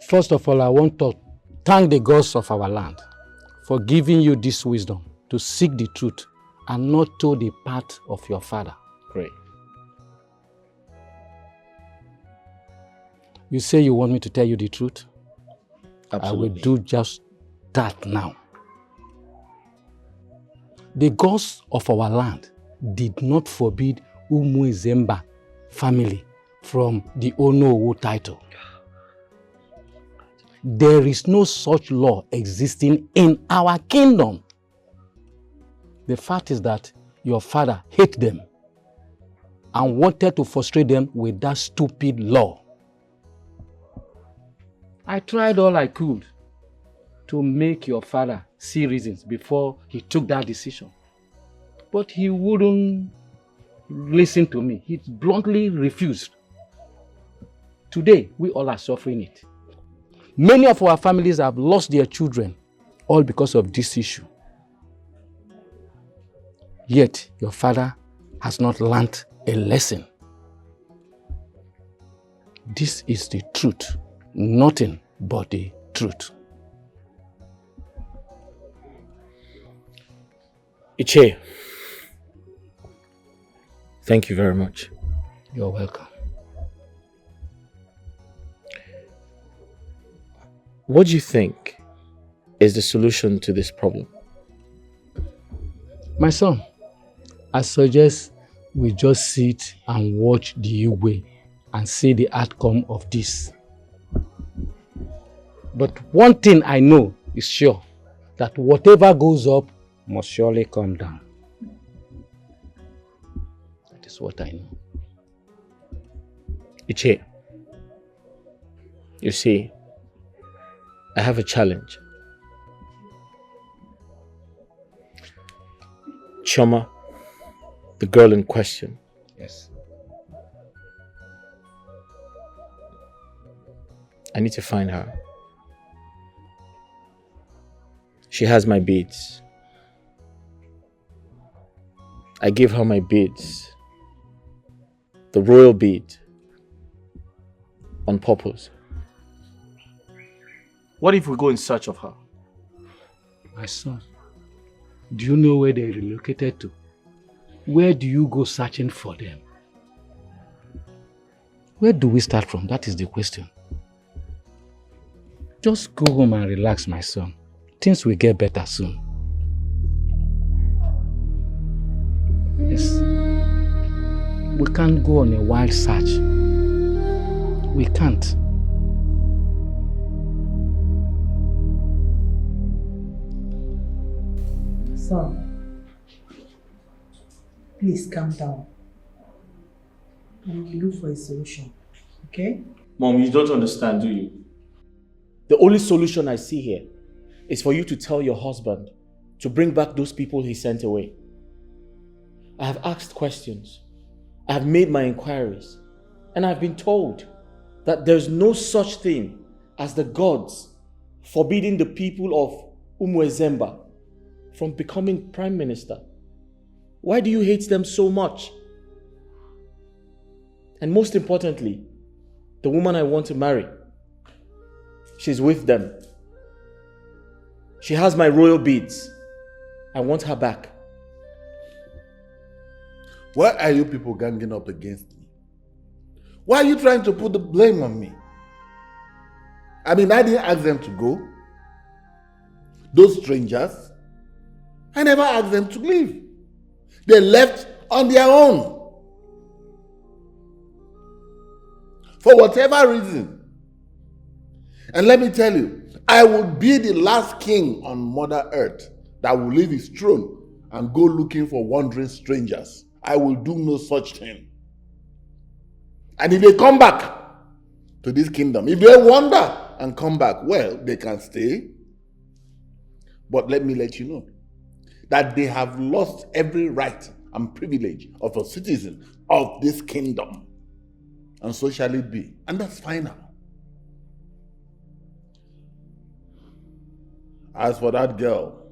[SPEAKER 11] First of all, I want to thank the gods of our land for giving you this wisdom to seek the truth and not to the path of your father.
[SPEAKER 13] Great.
[SPEAKER 11] You say you want me to tell you the truth? I will do just that now. The gods of our land did not forbid Umuezemba family from the Onowu title. There is no such law existing in our kingdom. The fact is that your father hated them and wanted to frustrate them with that stupid law. I tried all I could to make your father see reasons before he took that decision. But he wouldn't listen to me. He bluntly refused. Today, we all are suffering it. Many of our families have lost their children, all because of this issue. Yet, your father has not learnt a lesson. This is the truth, nothing but the truth.
[SPEAKER 13] Iche, thank you very much.
[SPEAKER 11] You're welcome.
[SPEAKER 13] What do you think is the solution to this problem?
[SPEAKER 11] My son, I suggest we just sit and watch the Igwe and see the outcome of this. But one thing I know is sure, that whatever goes up must surely come down. That is what I know.
[SPEAKER 13] Iche, you see, I have a challenge. Choma, the girl in question.
[SPEAKER 11] Yes.
[SPEAKER 13] I need to find her. She has my beads. I gave her my beads, the royal bead, on purpose. What if we go in search of her?
[SPEAKER 11] My son, do you know where they relocated to? Where do you go searching for them? Where do we start from? That is the question. Just go home and relax, my son. Things will get better soon. Yes. We can't go on a wild search. We can't.
[SPEAKER 5] Son, please calm down. We will look for a solution, okay?
[SPEAKER 13] Mom, you don't understand, do you? The only solution I see here is for you to tell your husband to bring back those people he sent away. I have asked questions. I have made my inquiries. And I've been told that there's no such thing as the gods forbidding the people of Umuezemba from becoming prime minister. Why do you hate them so much? And most importantly, the woman I want to marry, she's with them. She has my royal beads. I want her back.
[SPEAKER 3] Why are you people ganging up against me? Why are you trying to put the blame on me? I mean, I didn't ask them to go. Those strangers, I never asked them to leave. They left on their own. For whatever reason. And let me tell you, I would be the last king on Mother Earth that will leave his throne and go looking for wandering strangers. I will do no such thing. And if they come back to this kingdom, if they wander and come back, well, they can stay. But let me let you know that they have lost every right and privilege of a citizen of this kingdom. And so shall it be. And that's final. As for that girl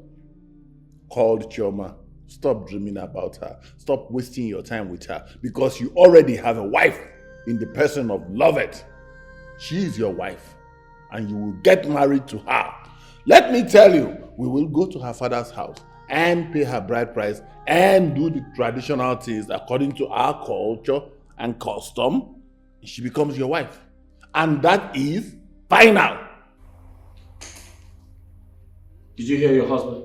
[SPEAKER 3] called Choma, stop dreaming about her. Stop wasting your time with her because you already have a wife in the person of Lovett. She is your wife and you will get married to her. Let me tell you, we will go to her father's house and pay her bride price and do the traditional things according to our culture and custom. She becomes your wife. And that is final.
[SPEAKER 13] Did you hear your husband?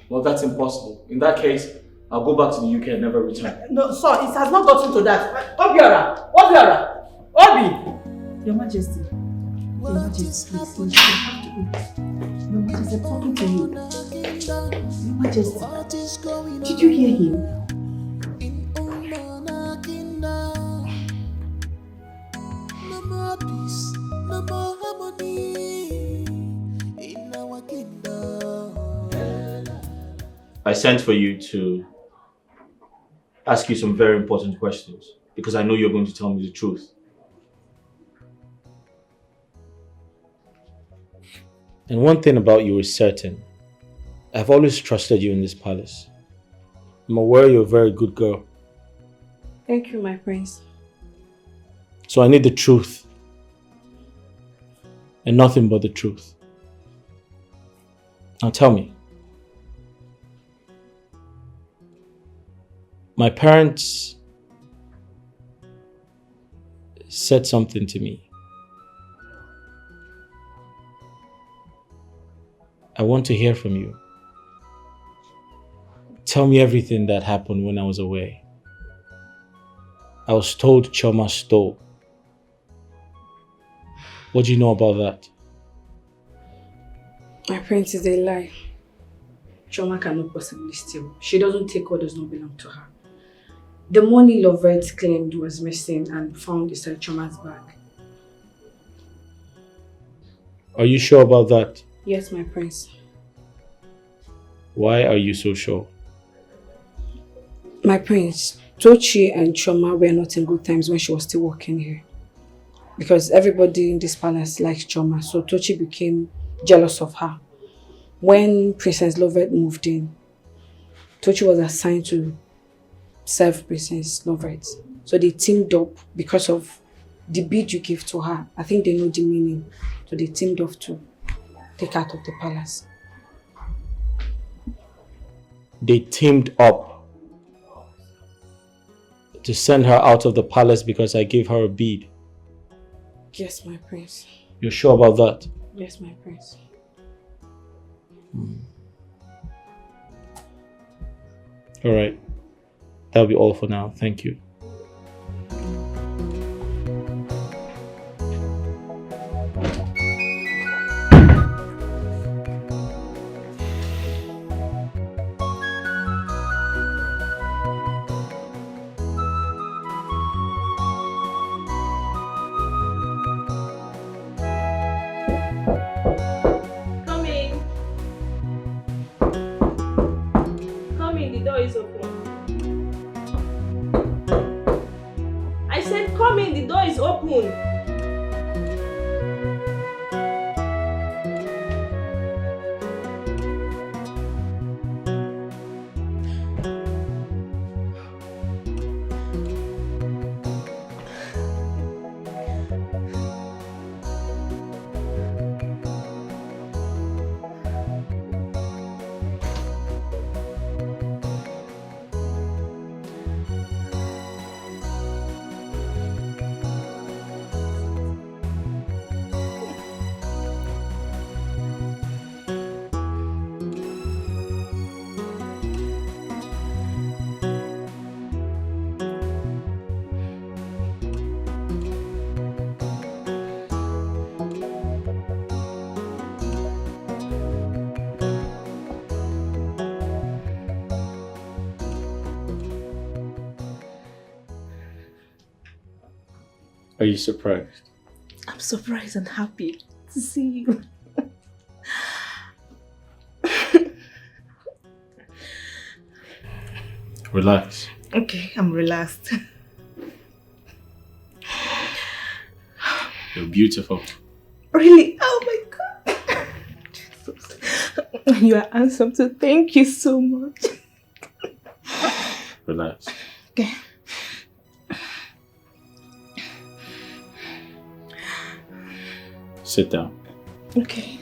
[SPEAKER 13] Well, that's impossible. In that case, I'll go back to the UK and never return.
[SPEAKER 5] No, sir, it has not gotten to that. Obiora! Obiora! Obi!
[SPEAKER 7] Your Majesty. Your Majesty, please, you have to eat. Your Majesty, I'm talking to you. Your Majesty, did you hear him?
[SPEAKER 4] No more peace, no more harmony in our kingdom.
[SPEAKER 13] I sent for you to ask you some very important questions because I know you're going to tell me the truth. And one thing about you is certain. I've always trusted you in this palace. I'm aware you're a very good girl.
[SPEAKER 7] Thank you, my prince.
[SPEAKER 13] So I need the truth. And nothing but the truth. Now tell me. My parents said something to me. I want to hear from you. Tell me everything that happened when I was away. I was told Choma stole. What do you know about that?
[SPEAKER 7] My prince, is a lie. Choma cannot possibly steal. She doesn't take what does not belong to her. The money Lovett claimed was missing and found inside Choma's bag.
[SPEAKER 13] Are you sure about that?
[SPEAKER 7] Yes, my prince.
[SPEAKER 13] Why are you so sure?
[SPEAKER 7] My prince, Tochi and Choma were not in good times when she was still working here. Because everybody in this palace likes Choma, so Tochi became jealous of her. When Princess Lovett moved in, Tochi was assigned to serve Princess Lovett. So they teamed up because of the bid you gave to her. I think they know the meaning. So they teamed up to take her out of the palace.
[SPEAKER 13] They teamed up to send her out of the palace because I gave her a bead.
[SPEAKER 7] Yes, my prince.
[SPEAKER 13] You're sure about that?
[SPEAKER 7] Yes, my prince.
[SPEAKER 13] All right. That'll be all for now. Thank you. Are you surprised?
[SPEAKER 8] I'm surprised and happy to see you.
[SPEAKER 13] Relax.
[SPEAKER 8] Okay, I'm relaxed.
[SPEAKER 13] You're beautiful.
[SPEAKER 8] Really? Oh my God. You are handsome too. Thank you so much.
[SPEAKER 13] Relax.
[SPEAKER 8] Okay.
[SPEAKER 13] Sit down.
[SPEAKER 8] Okay.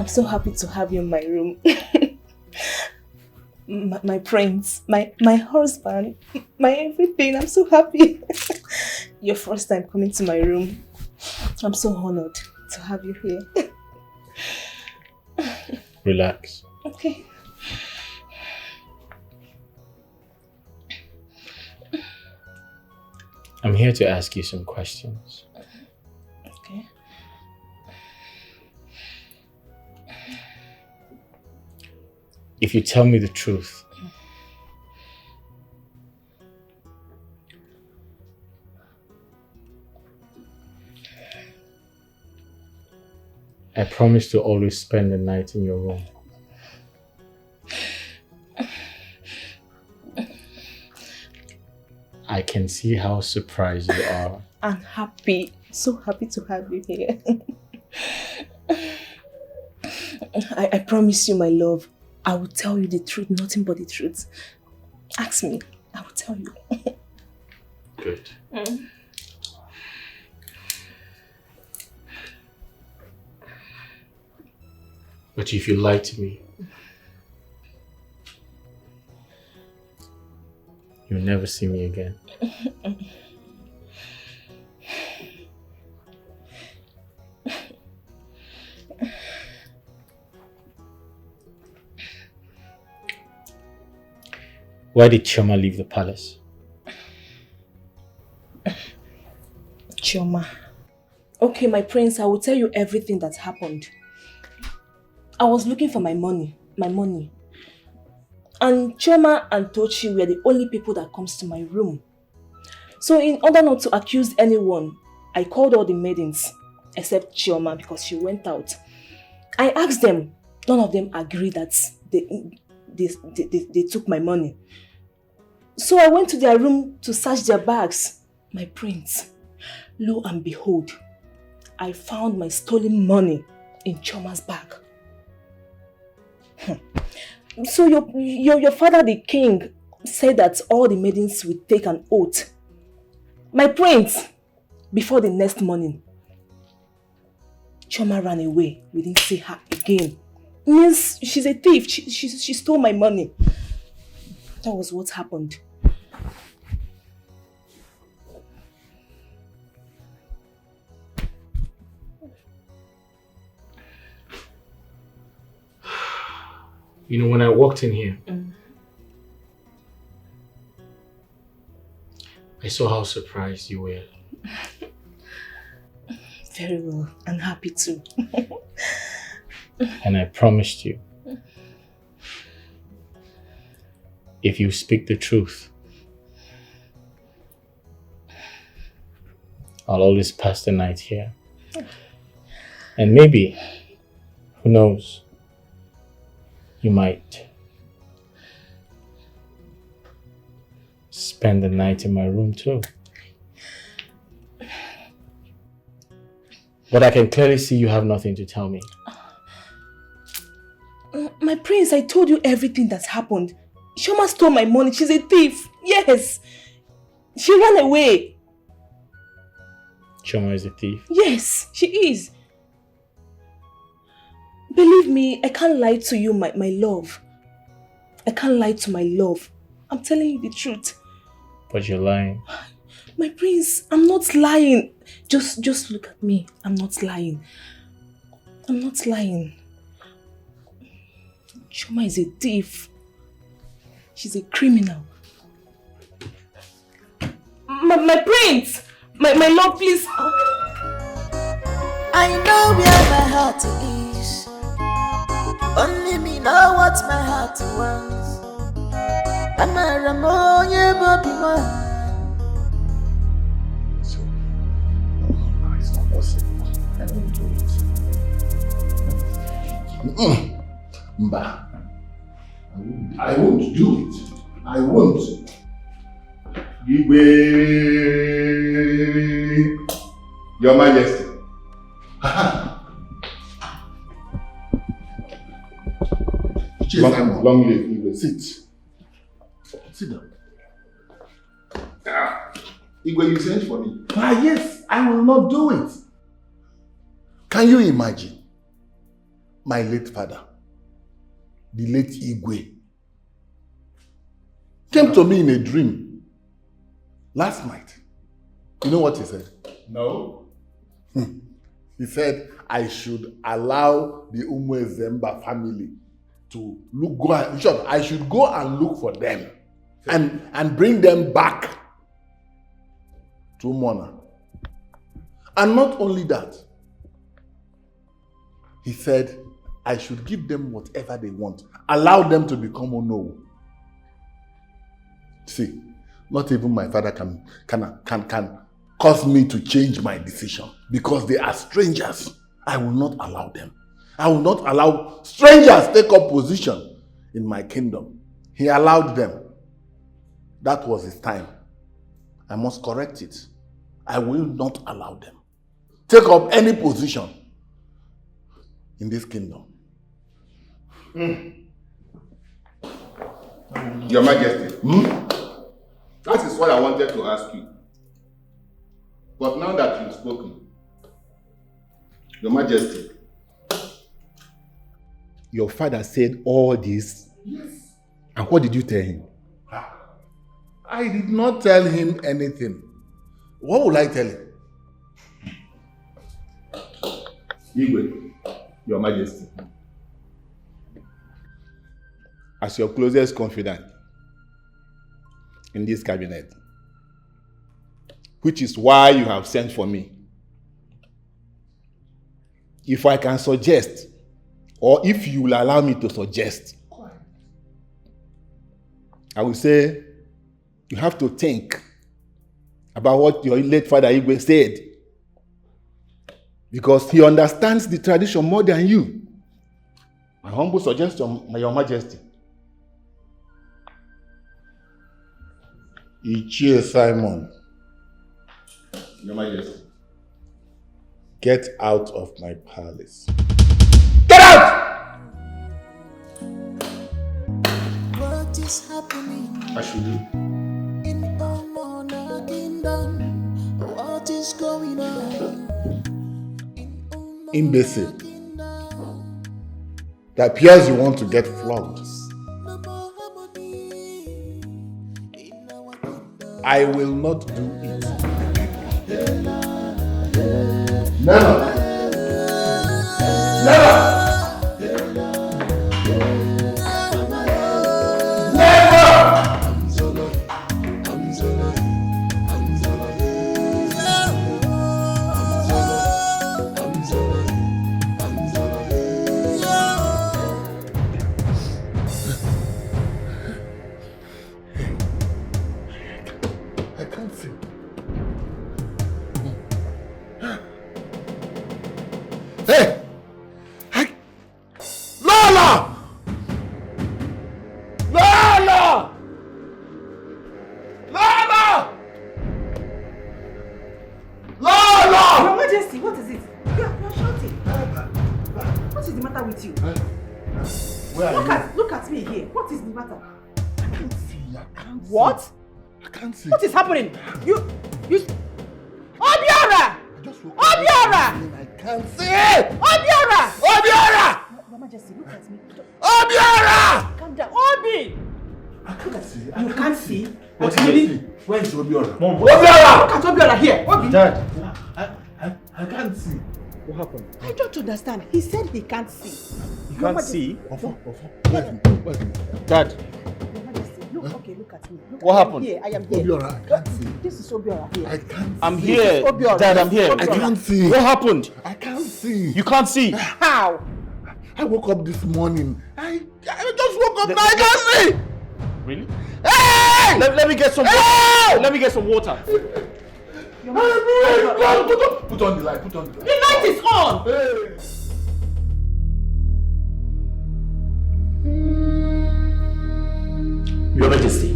[SPEAKER 8] I'm so happy to have you in my room. my prince, my husband, my everything. I'm so happy. Your first time coming to my room. I'm so honored to have you here.
[SPEAKER 13] Relax.
[SPEAKER 8] Okay.
[SPEAKER 13] I'm here to ask you some questions.
[SPEAKER 8] Okay.
[SPEAKER 13] If you tell me the truth, I promise to always spend the night in your room. I can see how surprised you are.
[SPEAKER 8] I'm happy, so happy to have you here. I promise you, my love, I will tell you the truth, nothing but the truth. Ask me, I will tell you.
[SPEAKER 13] Good. But if you lie to me, you'll never see me again. Why did Chioma leave the palace?
[SPEAKER 8] Chioma. Okay, my prince, I will tell you everything that happened. I was looking for my money. And Chioma and Tochi were the only people that comes to my room. So in order not to accuse anyone, I called all the maidens, except Chioma because she went out. I asked them, none of them agreed that they took my money. So I went to their room to search their bags. My prince, lo and behold, I found my stolen money in Chioma's bag. So your father, the king, said that all the maidens would take an oath. My prince, before the next morning, Chioma ran away. We didn't see her again. It means she's a thief. She stole my money. That was what happened.
[SPEAKER 13] You know, when I walked in here, I saw how surprised you were.
[SPEAKER 8] Very well. I'm happy too.
[SPEAKER 13] And I promised you, if you speak the truth, I'll always pass the night here. And maybe, who knows, you might spend the night in my room too. But I can clearly see you have nothing to tell me.
[SPEAKER 8] My prince, I told you everything that's happened. Chioma stole my money. She's a thief. Yes. She ran away.
[SPEAKER 13] Chioma is a thief?
[SPEAKER 8] Yes, she is. Believe me, I can't lie to you, my love. I can't lie to my love. I'm telling you the truth.
[SPEAKER 13] But you're lying.
[SPEAKER 8] My prince, I'm not lying. Just look at me. I'm not lying. I'm not lying. Chioma is a thief. She's a criminal. My prince! My love, please.
[SPEAKER 4] I know where my heart is. Only me know what my heart wants. I'm a Ramoye Bobby man.
[SPEAKER 3] It's not possible. I won't do it. Mba. I won't do it. I won't.
[SPEAKER 14] Your Majesty. Long live Igwe.
[SPEAKER 3] Sit. Sit down. Igwe, you sent for me.
[SPEAKER 1] Ah, yes, I will not do it.
[SPEAKER 3] Can you imagine? my late father, the late Igwe, came to me in a dream last night. You know what he said?
[SPEAKER 14] No.
[SPEAKER 3] He said I should allow the Zemba family to I should go and look for them and bring them back to Mona. And not only that, he said I should give them whatever they want, allow them to become Ono. See, not even my father can cause me to change my decision because they are strangers. I will not allow them. I will not allow strangers take up position in my kingdom. He allowed them. That was his time. I must correct it. I will not allow them take up any position in this kingdom.
[SPEAKER 14] Your Majesty, that is what I wanted to ask you. But now that you've spoken, Your Majesty,
[SPEAKER 3] your father said all this?
[SPEAKER 14] Yes.
[SPEAKER 3] And what did you tell him? I did not tell him anything. What will I tell him?
[SPEAKER 14] Igwe, Your Majesty,
[SPEAKER 3] as your closest confidant in this cabinet, which is why you have sent for me, if I can suggest, or if you will allow me to suggest, I will say you have to think about what your late father Igwe said, because he understands the tradition more than you. My humble suggestion, Your Majesty. Ichie Simon,
[SPEAKER 14] Your Majesty,
[SPEAKER 3] get out of my palace.
[SPEAKER 4] Get out! What is happening?
[SPEAKER 3] I should do.
[SPEAKER 4] In Omona Kingdom, what is going on?
[SPEAKER 3] Imbecile. It appears you want to get flogged. I will not do it. Never. Never.
[SPEAKER 5] What?
[SPEAKER 3] I can't see.
[SPEAKER 5] What is happening? You... Obiora! Obiora!
[SPEAKER 3] I can't see.
[SPEAKER 5] Obiora!
[SPEAKER 3] Obiora!
[SPEAKER 5] Your Majesty, look at me.
[SPEAKER 3] Obiora!
[SPEAKER 5] Calm down. Obi!
[SPEAKER 3] I can't see.
[SPEAKER 5] You can't see?
[SPEAKER 3] What is it? Where is Obiora?
[SPEAKER 5] Mom, Obiora! Look at Obiora here. Obi!
[SPEAKER 3] Dad, I can't see.
[SPEAKER 13] What happened?
[SPEAKER 5] I don't understand. He said he can't see.
[SPEAKER 13] He can't see?
[SPEAKER 5] Dad. Okay, look at me. Look,
[SPEAKER 13] what happened?
[SPEAKER 5] Here, I am here.
[SPEAKER 3] Obiora, I can't see.
[SPEAKER 5] This is Obiora here.
[SPEAKER 3] I can't see.
[SPEAKER 13] I'm here. Dad, I'm here.
[SPEAKER 3] I can't see.
[SPEAKER 13] What happened?
[SPEAKER 3] I can't see.
[SPEAKER 13] You can't see?
[SPEAKER 5] How?
[SPEAKER 3] I woke up this morning. I just woke up now. I can't see.
[SPEAKER 13] Really?
[SPEAKER 3] Hey!
[SPEAKER 13] Let me get some water. Let me get some water.
[SPEAKER 3] Put on the light. Put on the light.
[SPEAKER 5] The light is on.
[SPEAKER 3] Hey.
[SPEAKER 2] Your Majesty.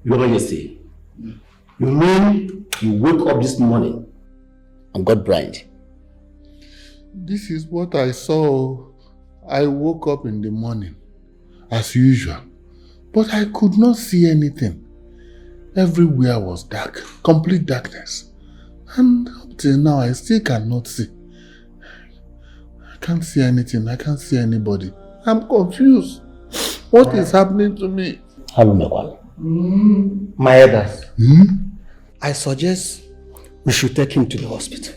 [SPEAKER 2] Your Majesty. You mean you woke up this morning and got blind?
[SPEAKER 3] This is what I saw. I woke up in the morning, as usual, but I could not see anything. Everywhere was dark, complete darkness. And up till now, I still cannot see. I can't see anything. I can't see anybody. I'm confused. What is happening to me?
[SPEAKER 12] My elders, I suggest we should take him to the hospital.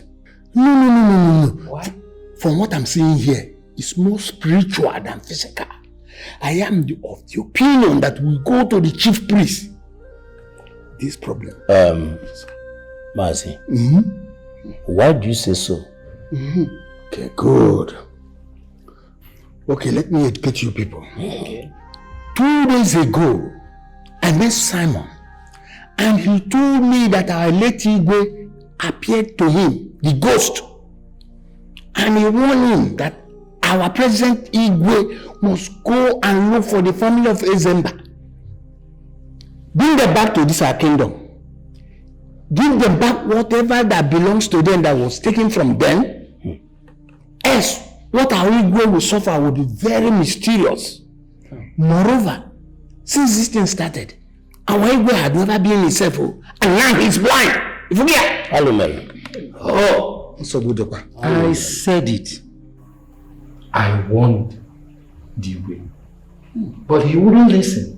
[SPEAKER 12] No. Why? From what I'm seeing here, it's more spiritual than physical. I am of the opinion that we go to the chief priest. This problem.
[SPEAKER 2] Mazi, why do you say so?
[SPEAKER 12] Okay, good. Okay, let me educate you people.
[SPEAKER 2] Okay.
[SPEAKER 12] 2 days ago, I met Simon, and he told me that our late Igwe appeared to him, the ghost, and he warned him that our present Igwe must go and look for the family of Ezemba. Bring them back to this our kingdom. Give them back whatever that belongs to them that was taken from them. Else, what our Igwe will suffer will be very mysterious. Moreover, since this thing started, our Igwe had never been himself, and now he's blind. Oh, so good.
[SPEAKER 11] I said it. I warned the way, but he wouldn't listen.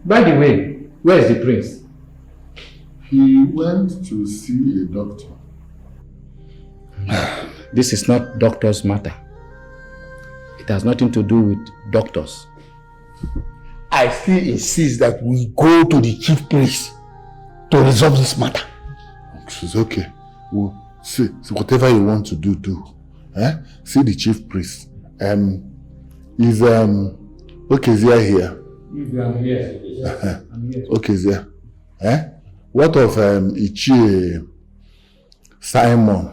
[SPEAKER 11] By the way, where is the prince?
[SPEAKER 3] He went to see a doctor.
[SPEAKER 11] This is not doctor's matter. It has nothing to do with doctors.
[SPEAKER 12] I still insist that we go to the chief priest to resolve this matter.
[SPEAKER 3] It's okay. We'll see whatever you want to do, do. See the chief priest. Is Okezia here?
[SPEAKER 11] I'm here. I'm here.
[SPEAKER 3] Okezia. What of Ichie Simon?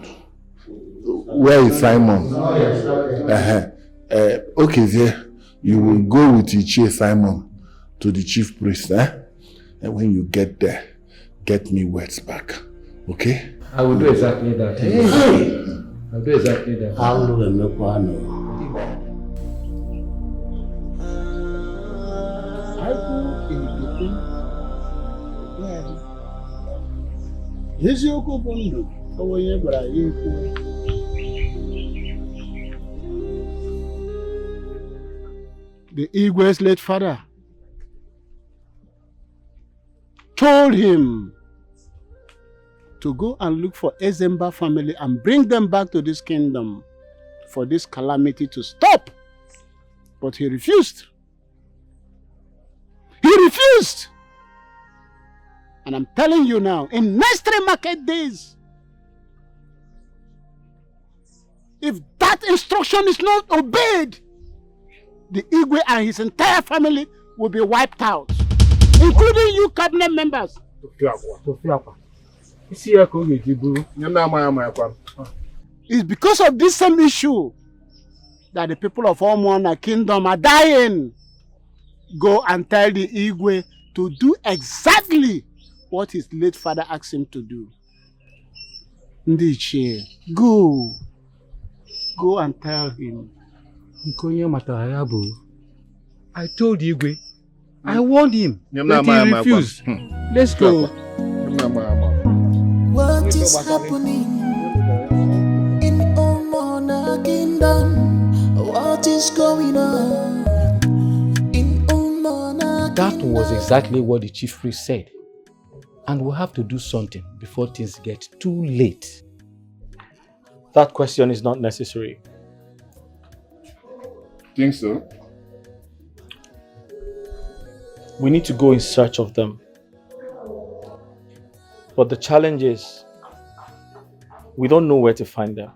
[SPEAKER 3] Where is Simon? Okezia, you will go with Ichie Simon to the chief priest, and when you get there, get me words back. Okay?
[SPEAKER 11] I will do exactly that.
[SPEAKER 2] Hey.
[SPEAKER 11] I'll do exactly that.
[SPEAKER 2] How do we make one?
[SPEAKER 15] The Igwe's late father told him to go and look for Ezemba family and bring them back to this kingdom for this calamity to stop. But he refused. He refused. And I'm telling you now, in next 3 market days, if that instruction is not obeyed, the Igwe and his entire family will be wiped out, including you cabinet members. It's because of this same issue that the people of Omwana Kingdom are dying. Go and tell the Igwe to do exactly what his late father asked him to do. Ndiche, go. Go and tell him.
[SPEAKER 11] I told Igwe. I warned him, but he refused. Let's go.
[SPEAKER 4] What is happening in Omona Kingdom? What is going on in Omona Kingdom?
[SPEAKER 11] That was exactly what the chief priest said. And we'll have to do something before things get too late.
[SPEAKER 13] That question is not necessary.
[SPEAKER 14] Think so?
[SPEAKER 13] We need to go in search of them. But the challenge is, we don't know where to find them.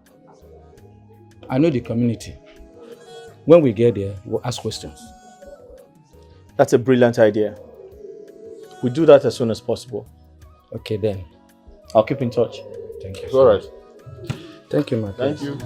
[SPEAKER 11] I know the community. When we get there, we'll ask questions.
[SPEAKER 13] That's a brilliant idea. We do that as soon as possible.
[SPEAKER 11] Okay then.
[SPEAKER 13] I'll keep in touch.
[SPEAKER 11] Thank you.
[SPEAKER 13] It's all right.
[SPEAKER 11] Thank you, my friend.
[SPEAKER 14] Thank you.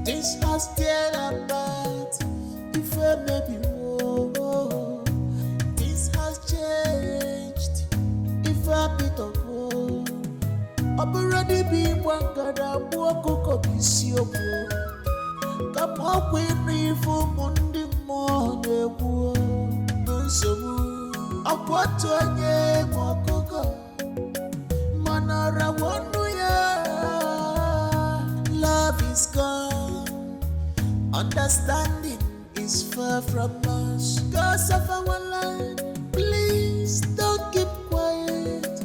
[SPEAKER 4] This has teared apart. Ọ̀pọ̀tọ̀ yẹ mọ̀kúkọ̀, mọ̀nàrà wọnú yẹ. Love is gone, understanding is far from us. Cause of our land, please don't keep quiet.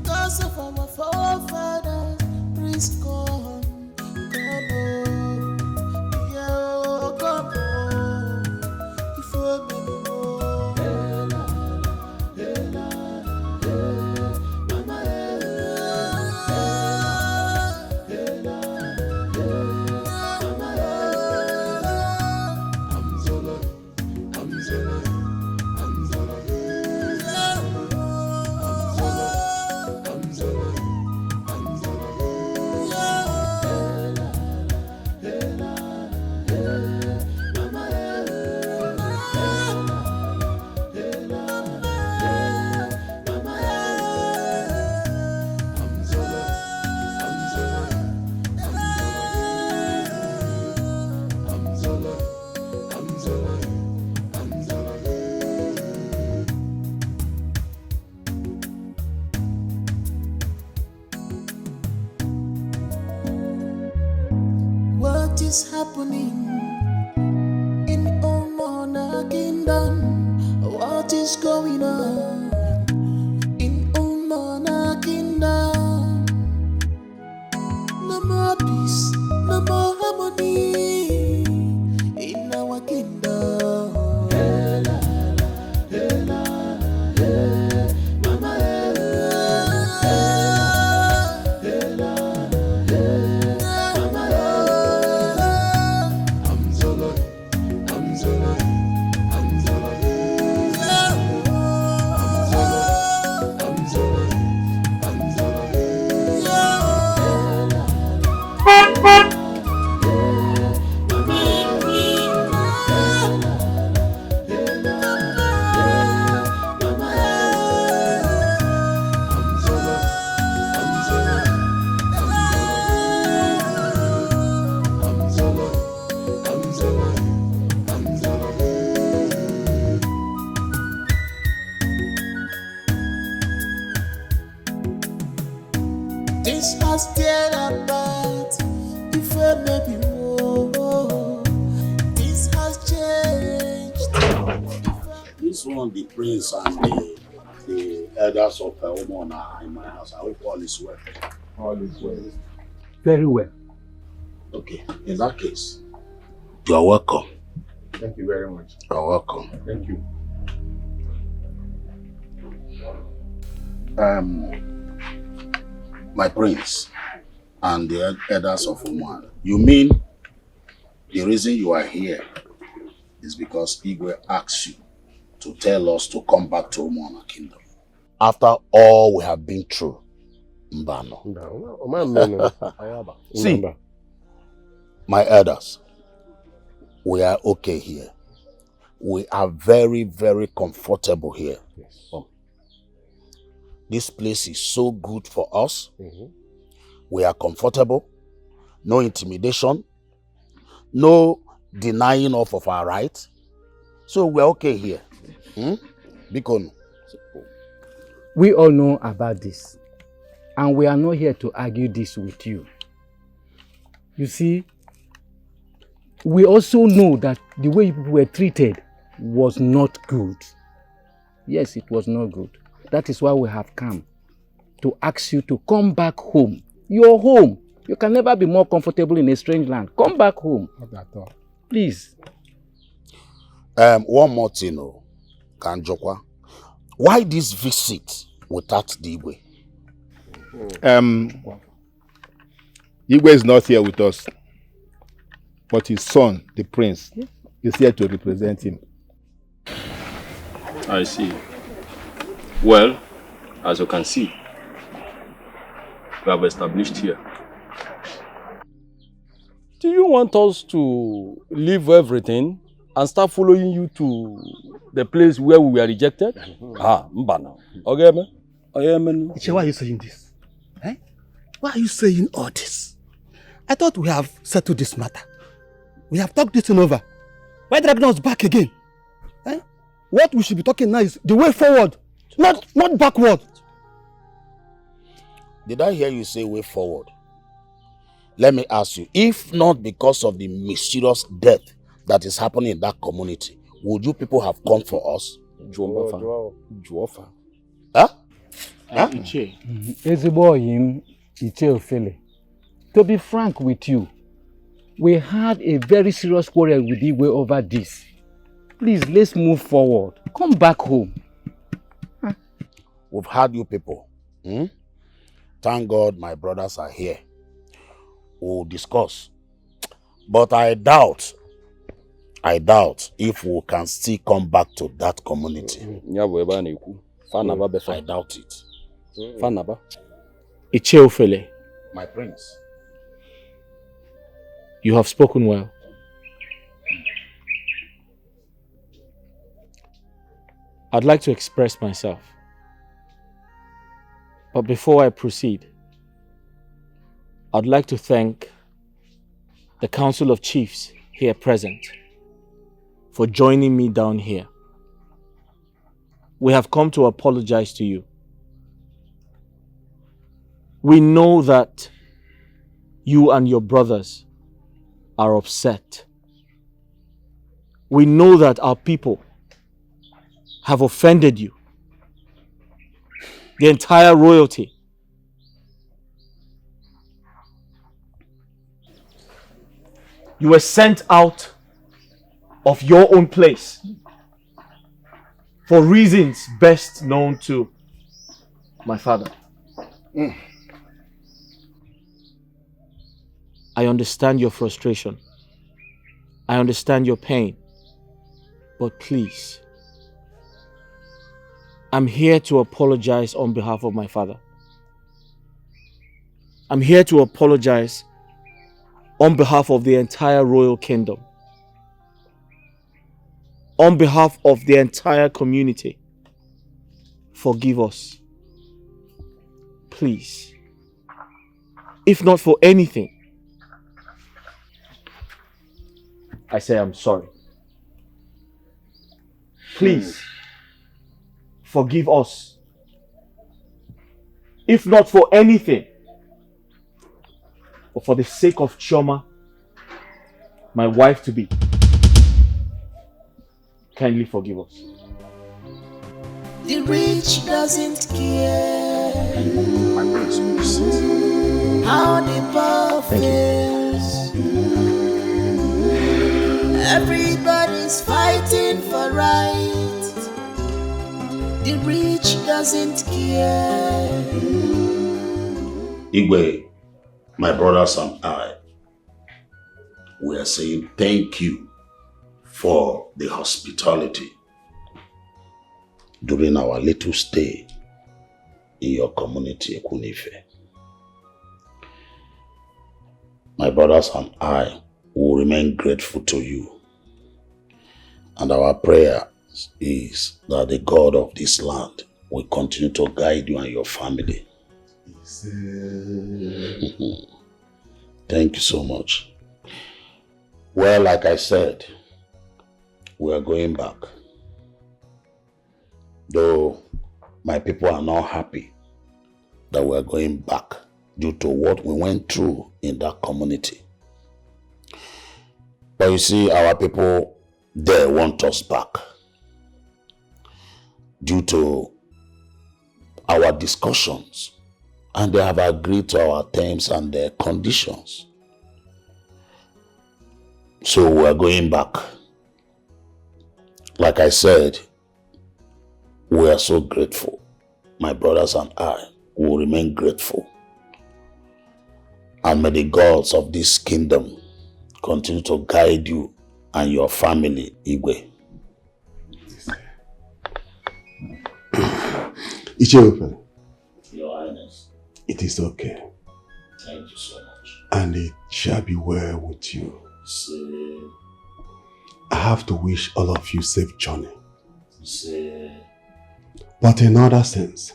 [SPEAKER 4] Cause of our forefathers, please come, come on. Yeah, come on. If you what is happening in Omona Kingdom? What is going on in Omona Kingdom? No more peace, no more harmony in our kingdom. This has teared apart. If I may be more, this has changed.
[SPEAKER 14] This one, the prince and the elders of Oman are in my house. I hope all is well.
[SPEAKER 6] All is well.
[SPEAKER 2] Very well.
[SPEAKER 14] Okay, in that case, you are welcome.
[SPEAKER 6] Thank you very much.
[SPEAKER 14] You are welcome.
[SPEAKER 6] Thank you.
[SPEAKER 14] My prince and the elders of Oman, you mean the reason you are here is because Igwe asked you to tell us to come back to Oman Kingdom? After all we have been through, Mbano. See, my elders, we are okay here. We are very, very comfortable here.
[SPEAKER 6] Yes.
[SPEAKER 14] This place is so good for us. We are comfortable. No intimidation. No denying of our rights. So we're okay here. Bikono.
[SPEAKER 11] We all know about this. And we are not here to argue this with you. You see, we also know that the way people were treated was not good. Yes, it was not good. That is why we have come to ask you to come back home. Your home. You can never be more comfortable in a strange land. Come back home.
[SPEAKER 6] Not at all.
[SPEAKER 11] Please.
[SPEAKER 14] One more thing, Kanjokwa. Why this visit without the Igwe?
[SPEAKER 16] Igwe is not here with us, but his son, the prince, is here to represent him.
[SPEAKER 17] I see. Well, as you can see, we have established here.
[SPEAKER 18] Do you want us to leave everything and start following you to the place where we were rejected? Mbana. Okay, man?
[SPEAKER 12] Iche, why are you saying this? Why are you saying all this? I thought we have settled this matter. We have talked this thing over. Why dragging us back again? what we should be talking now is the way forward, not backward.
[SPEAKER 14] Did I hear you say way forward? Let me ask you, if not because of the mysterious death that is happening in that community, would you people have come for us?
[SPEAKER 18] Juofa.
[SPEAKER 14] Huh?
[SPEAKER 11] Iche. Ezebo him, Iche Ofele. To be frank with you, we had a very serious quarrel with Igwe over this. Please, let's move forward. Come back home.
[SPEAKER 14] We've had you people. Thank God my brothers are here. We'll discuss. But I doubt if we can still come back to that community. I doubt it.
[SPEAKER 13] Iche Ofele.
[SPEAKER 14] My prince.
[SPEAKER 13] You have spoken well. I'd like to express myself. But before I proceed, I'd like to thank the Council of Chiefs here present for joining me down here. We have come to apologize to you. We know that you and your brothers are upset. We know that our people have offended you. The entire royalty. You were sent out of your own place for reasons best known to my father. I understand your frustration. I understand your pain. But please, I'm here to apologize on behalf of my father. I'm here to apologize on behalf of the entire royal kingdom. On behalf of the entire community. Forgive us. Please. If not for anything, I say I'm sorry. Please, forgive us. If not for anything, but for the sake of Chioma, my wife to be, kindly forgive us.
[SPEAKER 4] The rich doesn't care how the poor feels. Everybody's fighting for right. The rich doesn't care.
[SPEAKER 14] Igwe, my brothers and I, we are saying thank you for the hospitality during our little stay in your community, Ekunife. My brothers and I will remain grateful to you. And our prayer is that the God of this land will continue to guide you and your family. Thank you so much. Well, like I said, we are going back. Though my people are not happy that we are going back due to what we went through in that community. But you see, our people, they want us back due to our discussions, and they have agreed to our terms and their conditions. So we are going back. Like I said, we are so grateful. My brothers and I will remain grateful. And may the gods of this kingdom continue to guide you and your family, Igwe.
[SPEAKER 19] Ichiofe.
[SPEAKER 14] Your Highness.
[SPEAKER 19] It is okay.
[SPEAKER 14] Thank you so much.
[SPEAKER 19] And it shall be well with you.
[SPEAKER 14] Say.
[SPEAKER 19] I have to wish all of you safe journey.
[SPEAKER 14] Say.
[SPEAKER 19] But in other sense,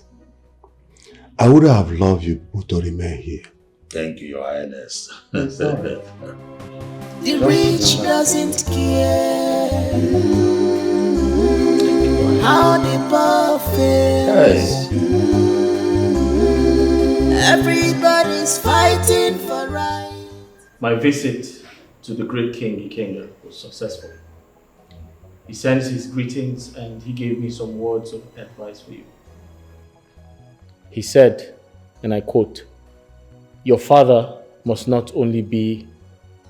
[SPEAKER 19] I would have loved you both to remain here.
[SPEAKER 14] Thank you, Your Highness.
[SPEAKER 4] The rich doesn't care above fails. Everybody's fighting for right.
[SPEAKER 13] My visit to the great king Ikenga was successful. He sends his greetings and he gave me some words of advice for you. He said, and I quote, "Your father must not only be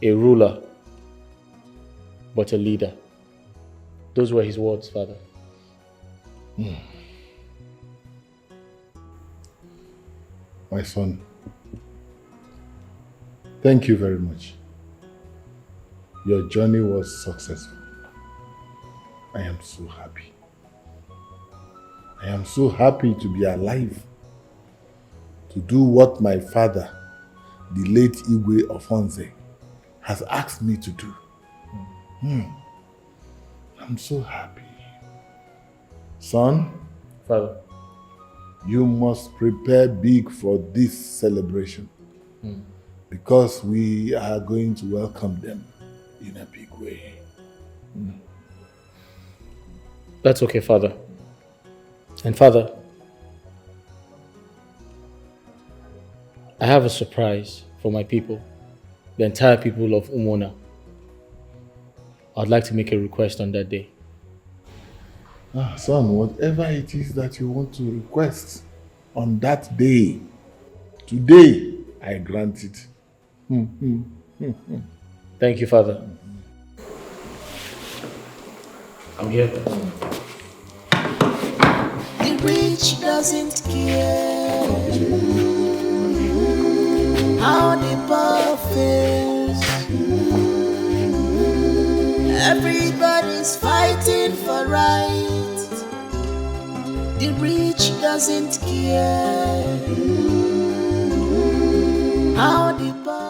[SPEAKER 13] a ruler, but a leader." Those were his words, Father.
[SPEAKER 3] My son, thank you very much. Your journey was successful. I am so happy. I am so happy to be alive, to do what my father, the late Igwe Ofonze, has asked me to do. I'm so happy. Son,
[SPEAKER 13] Father,
[SPEAKER 3] you must prepare big for this celebration because we are going to welcome them in a big way.
[SPEAKER 13] That's okay, Father. And Father, I have a surprise for my people, the entire people of Umona. I'd like to make a request on that day.
[SPEAKER 3] Son, whatever it is that you want to request on that day, today, I grant it.
[SPEAKER 13] Thank you, Father. I'm here.
[SPEAKER 4] The rich doesn't care how the poor fails. Everybody's fighting for right. The rich doesn't care how the poor.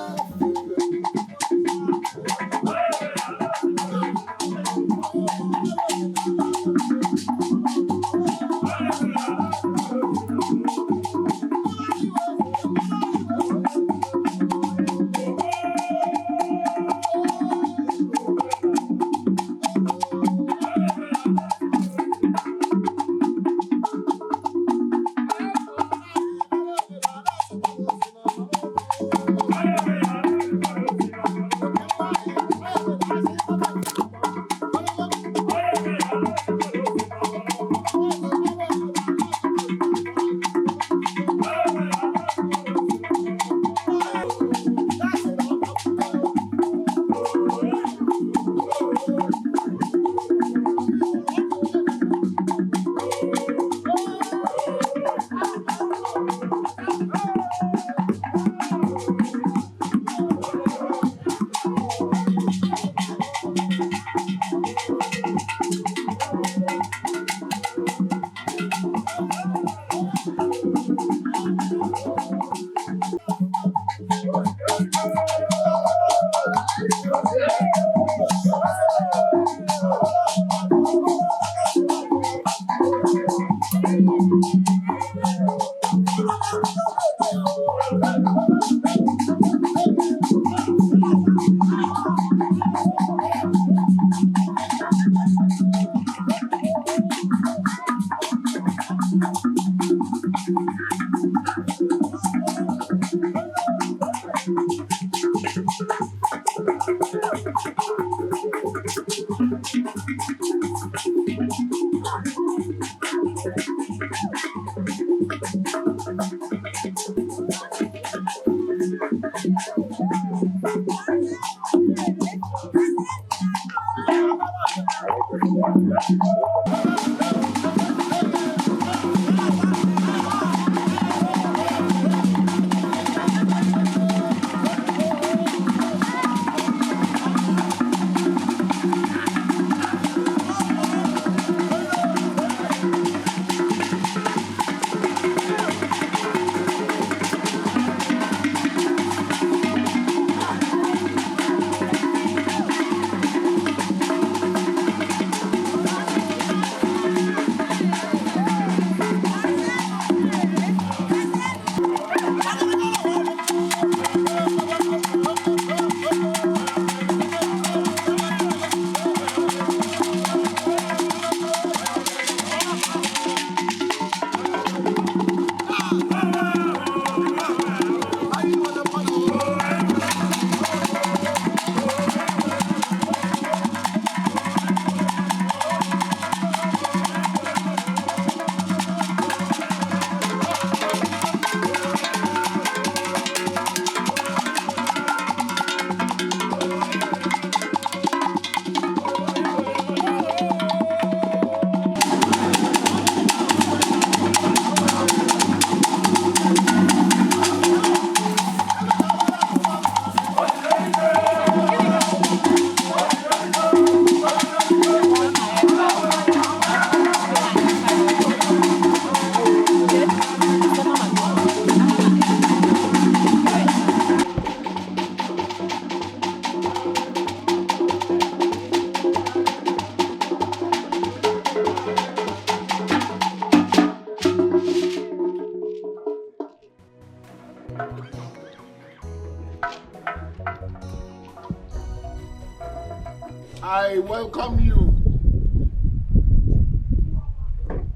[SPEAKER 3] I welcome you,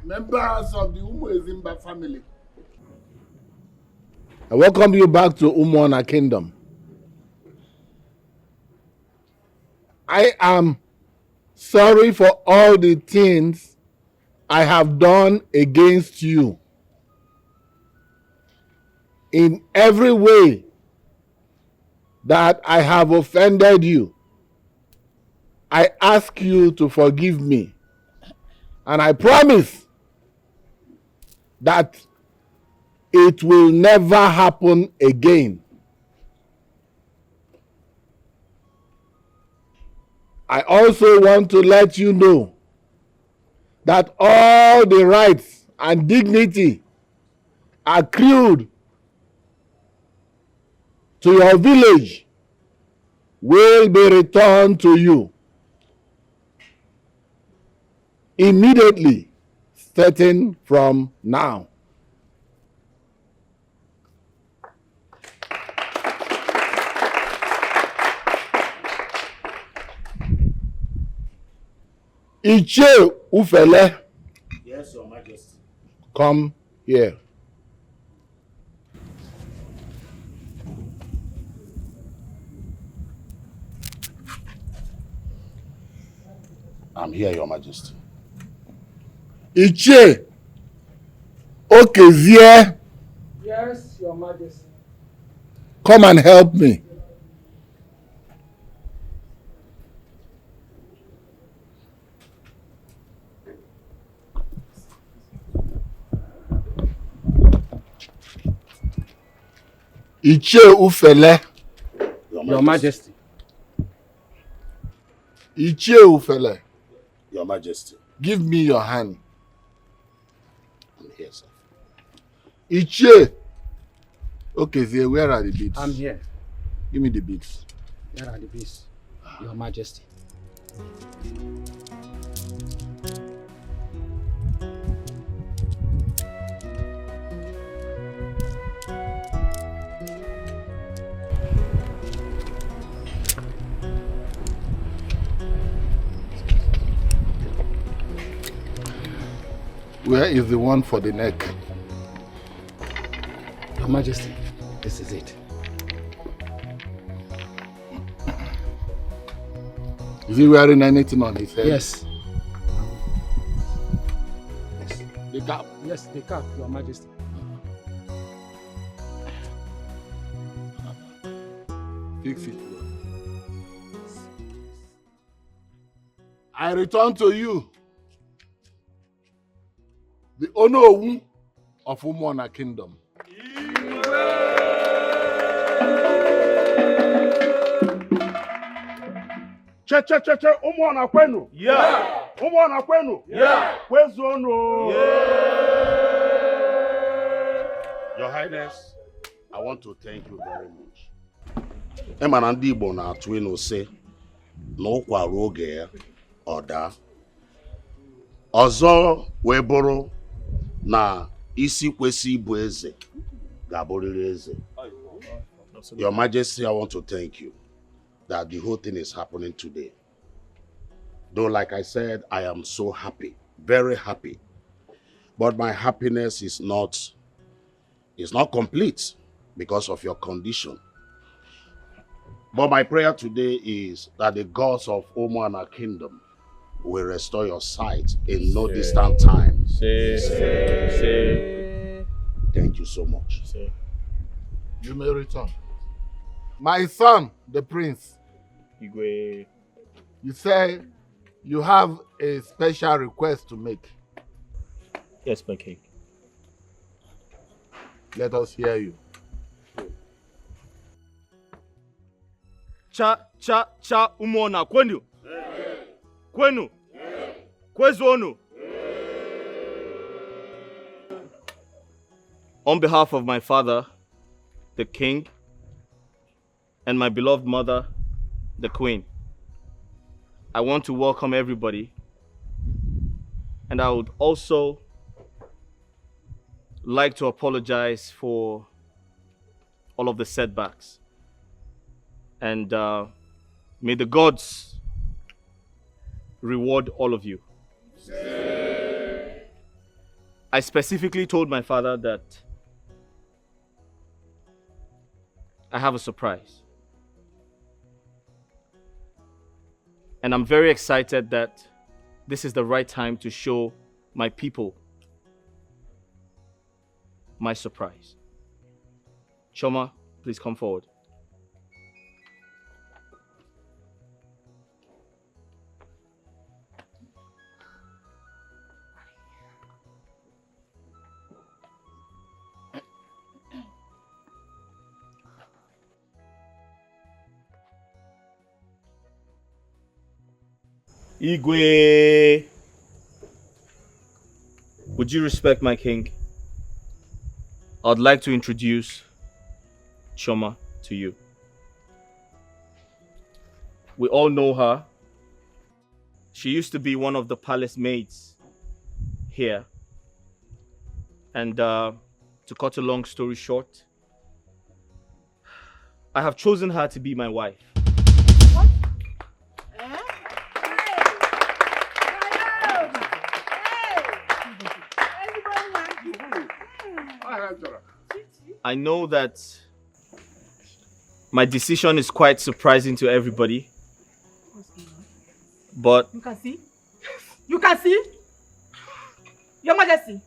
[SPEAKER 3] members of the Ezimba family. I welcome you back to Umuona Kingdom. I am sorry for all the things I have done against you. In every way that I have offended you, I ask you to forgive me. And I promise that it will never happen again. I also want to let you know that all the rights and dignity accrued to your village will be returned to you immediately, starting from now. Iche Ufele.
[SPEAKER 2] Yes, Your Majesty.
[SPEAKER 3] Come here.
[SPEAKER 14] I'm here, Your Majesty.
[SPEAKER 3] Iche Okezie.
[SPEAKER 15] Yes, Your Majesty.
[SPEAKER 3] Come and help me. Iche Ufele.
[SPEAKER 17] Your Majesty.
[SPEAKER 3] Iche Ufele.
[SPEAKER 14] Your Majesty.
[SPEAKER 3] Give me your hand.
[SPEAKER 14] I'm here, sir.
[SPEAKER 3] Iche. Okay, Zia, where are the beads?
[SPEAKER 11] I'm here.
[SPEAKER 3] Give me the beads.
[SPEAKER 11] Here are the beads, Your Majesty.
[SPEAKER 3] Where is the one for the neck?
[SPEAKER 11] Your Majesty, this is it.
[SPEAKER 3] Is he wearing anything on his head?
[SPEAKER 11] Yes.
[SPEAKER 3] The cap?
[SPEAKER 11] Yes, the cap, Your Majesty.
[SPEAKER 3] Fix it well. I return to you the Onowu of Umuona Kingdom.
[SPEAKER 20] Che, Umuona kwenu? Yeah. Umuona kwenu? Yeah. Kwezono?
[SPEAKER 14] Your Highness, I want to thank you very much. Emana ndị Igbo na-atụ ịnụ sị na ụkwa ruo oge ya ọ daa. Ọzọ wee bụrụ na isi kwesị ịbụ eze ga-abụrịrị eze. Your Majesty, I want to thank you that the whole thing is happening today. Though, like I said, I am so happy, very happy. But my happiness is not complete because of your condition. But my prayer today is that the gods of Umuona Kingdom will restore your sight in no distant time. Thank you so much.
[SPEAKER 3] You may return. My son, the prince.
[SPEAKER 13] Igwe.
[SPEAKER 3] You say you have a special request to make.
[SPEAKER 13] Yes, my king.
[SPEAKER 3] Let us hear you.
[SPEAKER 20] Cha Umuona kwenu? Kwenu? Kwezono? On behalf of my father, the king, and my beloved mother, the queen, I want to welcome everybody, and I would also like to apologize for all of the setbacks. And may the gods reward all of you. I specifically told my father that I have a surprise. And I'm very excited that this is the right time to show my people my surprise. Choma, please come forward. Igwe, would you respect my king? I'd like to introduce Choma to you. We all know her. She used to be one of the palace maids here. And to cut a long story short, I have chosen her to be my wife. I know that my decision is quite surprising to everybody, but
[SPEAKER 5] You can see? You can see? Your Majesty.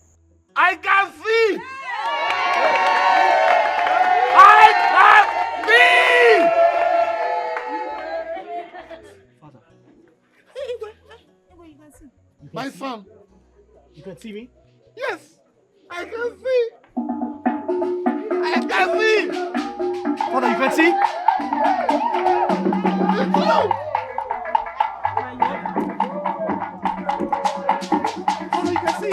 [SPEAKER 3] I can see! I can see! My son.
[SPEAKER 20] You can see me?
[SPEAKER 3] Yes, I can see. I can see.
[SPEAKER 20] Father, you can see?
[SPEAKER 3] Father, you can see.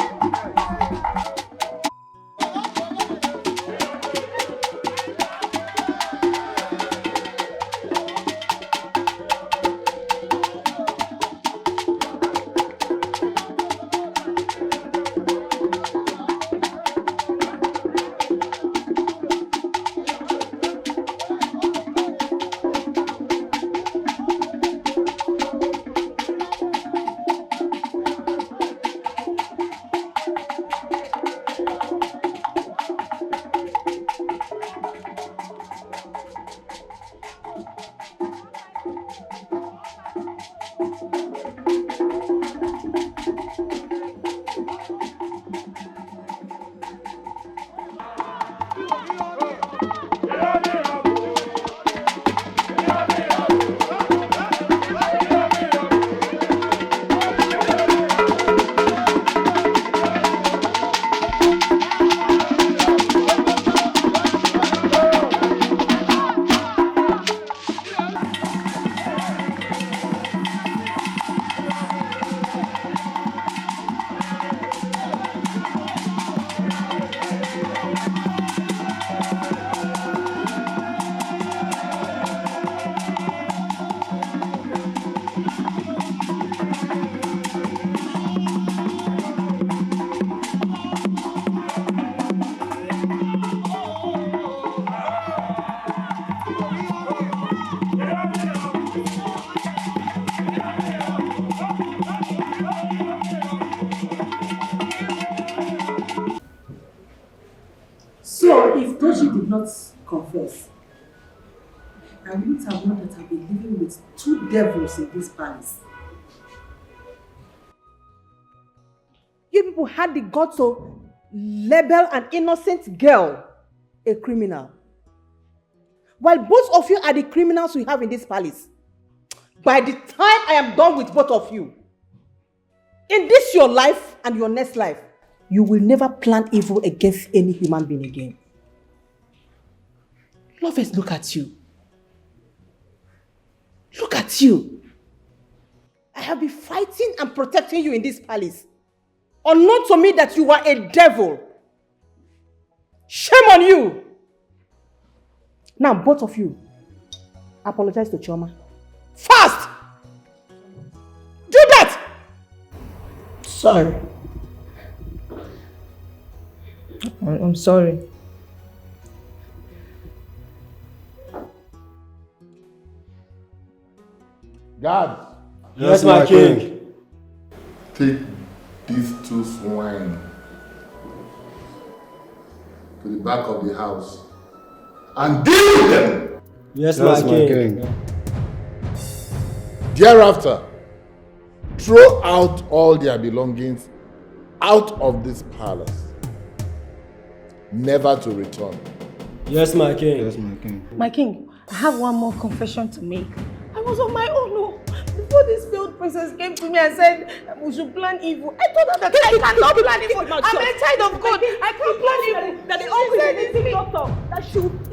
[SPEAKER 7] So, if Toshi did not confess, I wouldn't have known that I've been living with two devils in this palace.
[SPEAKER 5] You people had the guts to label an innocent girl a criminal. While both of you are the criminals we have in this palace. By the time I am done with both of you, in this your life and your next life, you will never plan evil against any human being again. Lovers, look at you. Look at you. I have been fighting and protecting you in this palace. Unknown to me that you are a devil. Shame on you. Now, both of you, apologize to Chioma. Fast! Do that!
[SPEAKER 8] Sorry. I'm sorry.
[SPEAKER 3] Guards.
[SPEAKER 9] Yes, my king.
[SPEAKER 3] take these two swine to the back of the house and deal with them.
[SPEAKER 9] Yes, my king.
[SPEAKER 3] Thereafter, throw out all their belongings out of this palace, never to return.
[SPEAKER 9] Yes, my king.
[SPEAKER 16] Yes, my king.
[SPEAKER 8] My king, I have one more confession to make. I was on my own, no. Before this failed princess came to me and said we should plan evil, I told her that I cannot plan evil. I'm a child of God. I can't plan evil. That the uncle is a doctor. That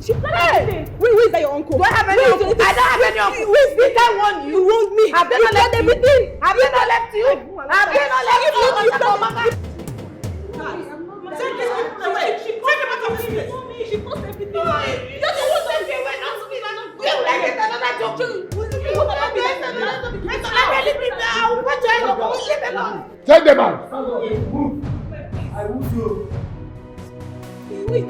[SPEAKER 8] she planned everything. Who is that your uncle? Do I have any uncle? I don't have any uncle. Who is this? I want you. You want me. Have they not left everything? Have they not left you? Have they not left you? Take this away. She took everything. She took everything. Just want to take away. Not to be like another joke.
[SPEAKER 3] Take them out.
[SPEAKER 9] Move. I will do.
[SPEAKER 8] Wait.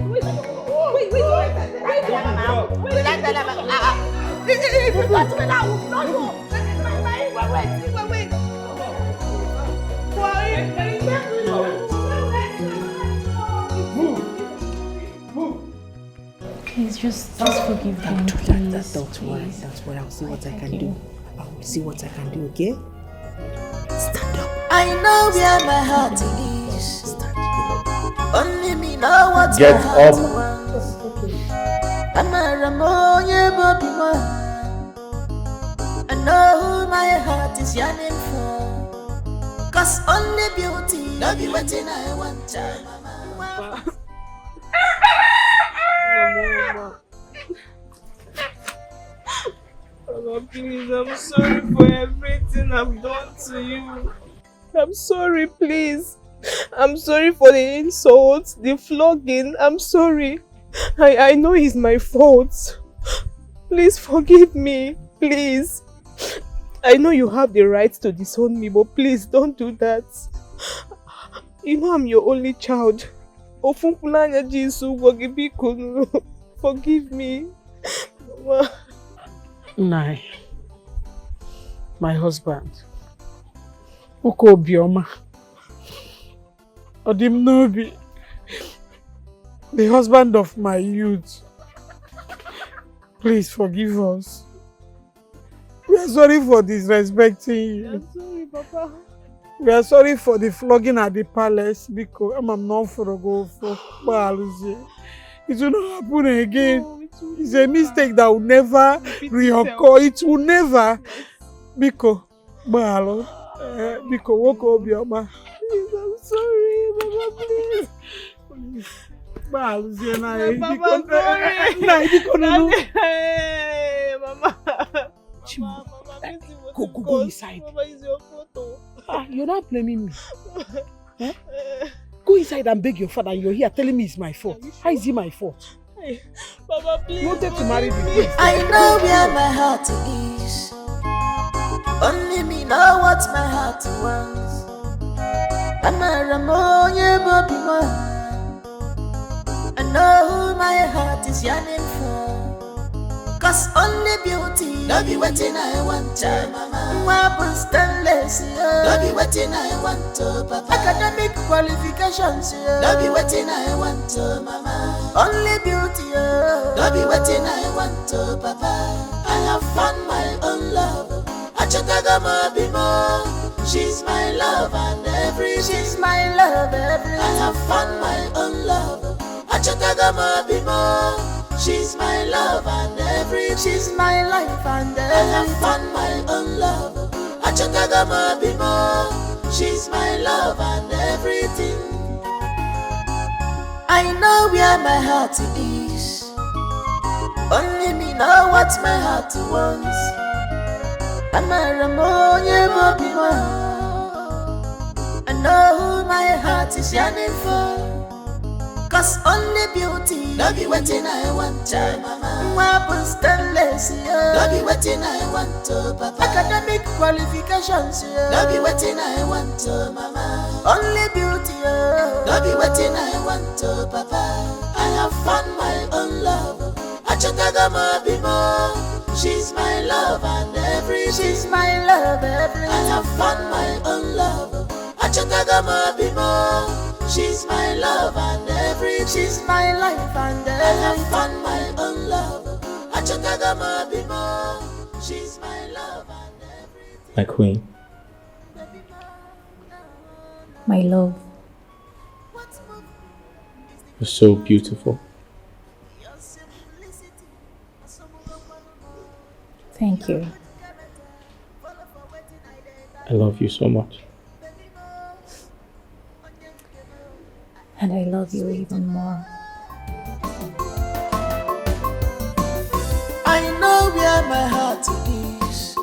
[SPEAKER 7] Please just forgive them. Don't worry. I'll see what I can do. Okay?
[SPEAKER 4] Stand up. I know where my heart is. Only me know what
[SPEAKER 3] Get
[SPEAKER 4] my heart
[SPEAKER 3] up.
[SPEAKER 4] wants. I'm a Ramoye Bobima. I know who my heart is yearning for. Cause only beauty, love you waiting I want, mama.
[SPEAKER 8] Mama, please, I'm sorry for everything I've done to you. I'm sorry, please. I'm sorry for the insults, the flogging. I'm sorry. I know it's my fault. Please forgive me, please. I know you have the right to disown me, but please don't do that. You know I'm your only child. Forgive me. Mama.
[SPEAKER 5] Nai, my husband, Uko Bioma, Odim Nobi, the husband of my youth. Please forgive us. We are sorry for disrespecting you.
[SPEAKER 8] I'm sorry, Papa.
[SPEAKER 5] We are sorry for the flogging at the palace because I'm not for a go for Baluzi. It will not happen again.
[SPEAKER 8] No,
[SPEAKER 5] it's a mistake that will never reoccur. It will never. Biko, Balo, Biko, walk up your ma.
[SPEAKER 8] Please, I'm sorry, Mama, please.
[SPEAKER 5] Baluzi and I.
[SPEAKER 8] Mama, sorry.
[SPEAKER 5] Go inside.
[SPEAKER 8] Mama, is your photo.
[SPEAKER 5] You're not blaming me. Eh? Go inside and beg your father. You're here telling me it's my fault. How is it my fault?
[SPEAKER 8] Mama, please.
[SPEAKER 5] You wanted to marry me.
[SPEAKER 4] I know where my heart is. Only me know what my heart wants. I'm a Ramoye Bobima. I know who my heart is yearning for. Cause only beauty, love you waiting I want to, mama. Wabu stainless, love you waiting I want to, papa. Academic qualifications, love you waiting I want to, mama. Only beauty, love you waiting I want to, papa. I have found my own love. Achatagama Bima, she's my love and everything. She's my love, everything. I have found my own love. Achatagama Bima. She's my love and everything. She's my life and everything. I have found my own love. Achatagama Bima. She's my love and everything. I know where my heart is. Only me know what my heart wants. I'm a Ramoye Bobima. I know who my heart is yearning for. Cause only beauty, love you waiting I want to, mama. Wabu stainless, love you waiting I want to, papa. Academic qualifications, love you waiting I want to, mama. Only beauty, love you waiting I want to, papa. I have found my own love. Achatagama Bima, she's my love and everything. She's my love, everything. I have found my own love. Achatagama Bimo, she's my love and everything. She's my life and everything. I have found my own love. Achatagama Bimo, she's my love and everything.
[SPEAKER 13] My queen.
[SPEAKER 21] My love.
[SPEAKER 13] You're so beautiful.
[SPEAKER 21] Thank you.
[SPEAKER 13] I love you so much.
[SPEAKER 21] And I love you even more.
[SPEAKER 4] I know where my heart is.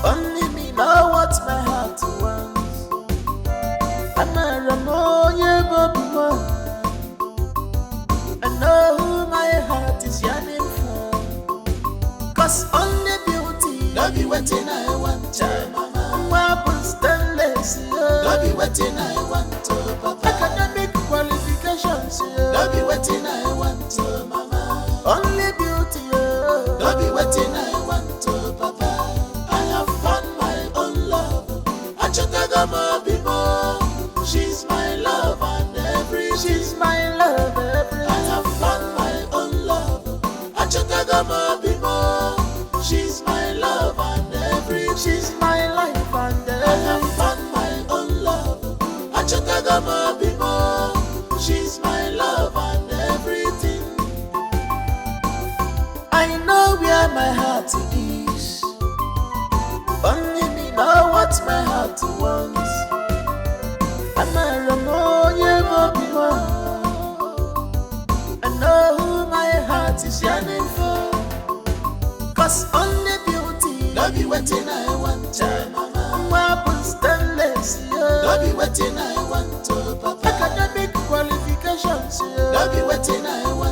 [SPEAKER 4] Only me know what my heart wants. I'm a Ramoya Bobby. I know who my heart is yearning for. Cause only beauty, love you waiting I want to, mama. Weapon stainless, love you waiting I want to, papa. Academic qualifications, love you waiting I want to, mama. Only beauty, love you waiting I want to, papa. I have found my own love. Achatagama Bimo, she's my love and everything. She's my love, everything. I have found my own love. Achatagama Bimo, she's my love and everything. She's my life and everything. I have found my own love. Achatagama Bimo, she's my love and everything. I know where my heart is. Only me know what my heart wants. I'm a Ramoya Bobby. I know who my heart is yearning for. Cause only beauty, love you waiting I want to, mama. Weapon stainless, love you waiting I want to, papa. Academic qualifications, love you waiting I want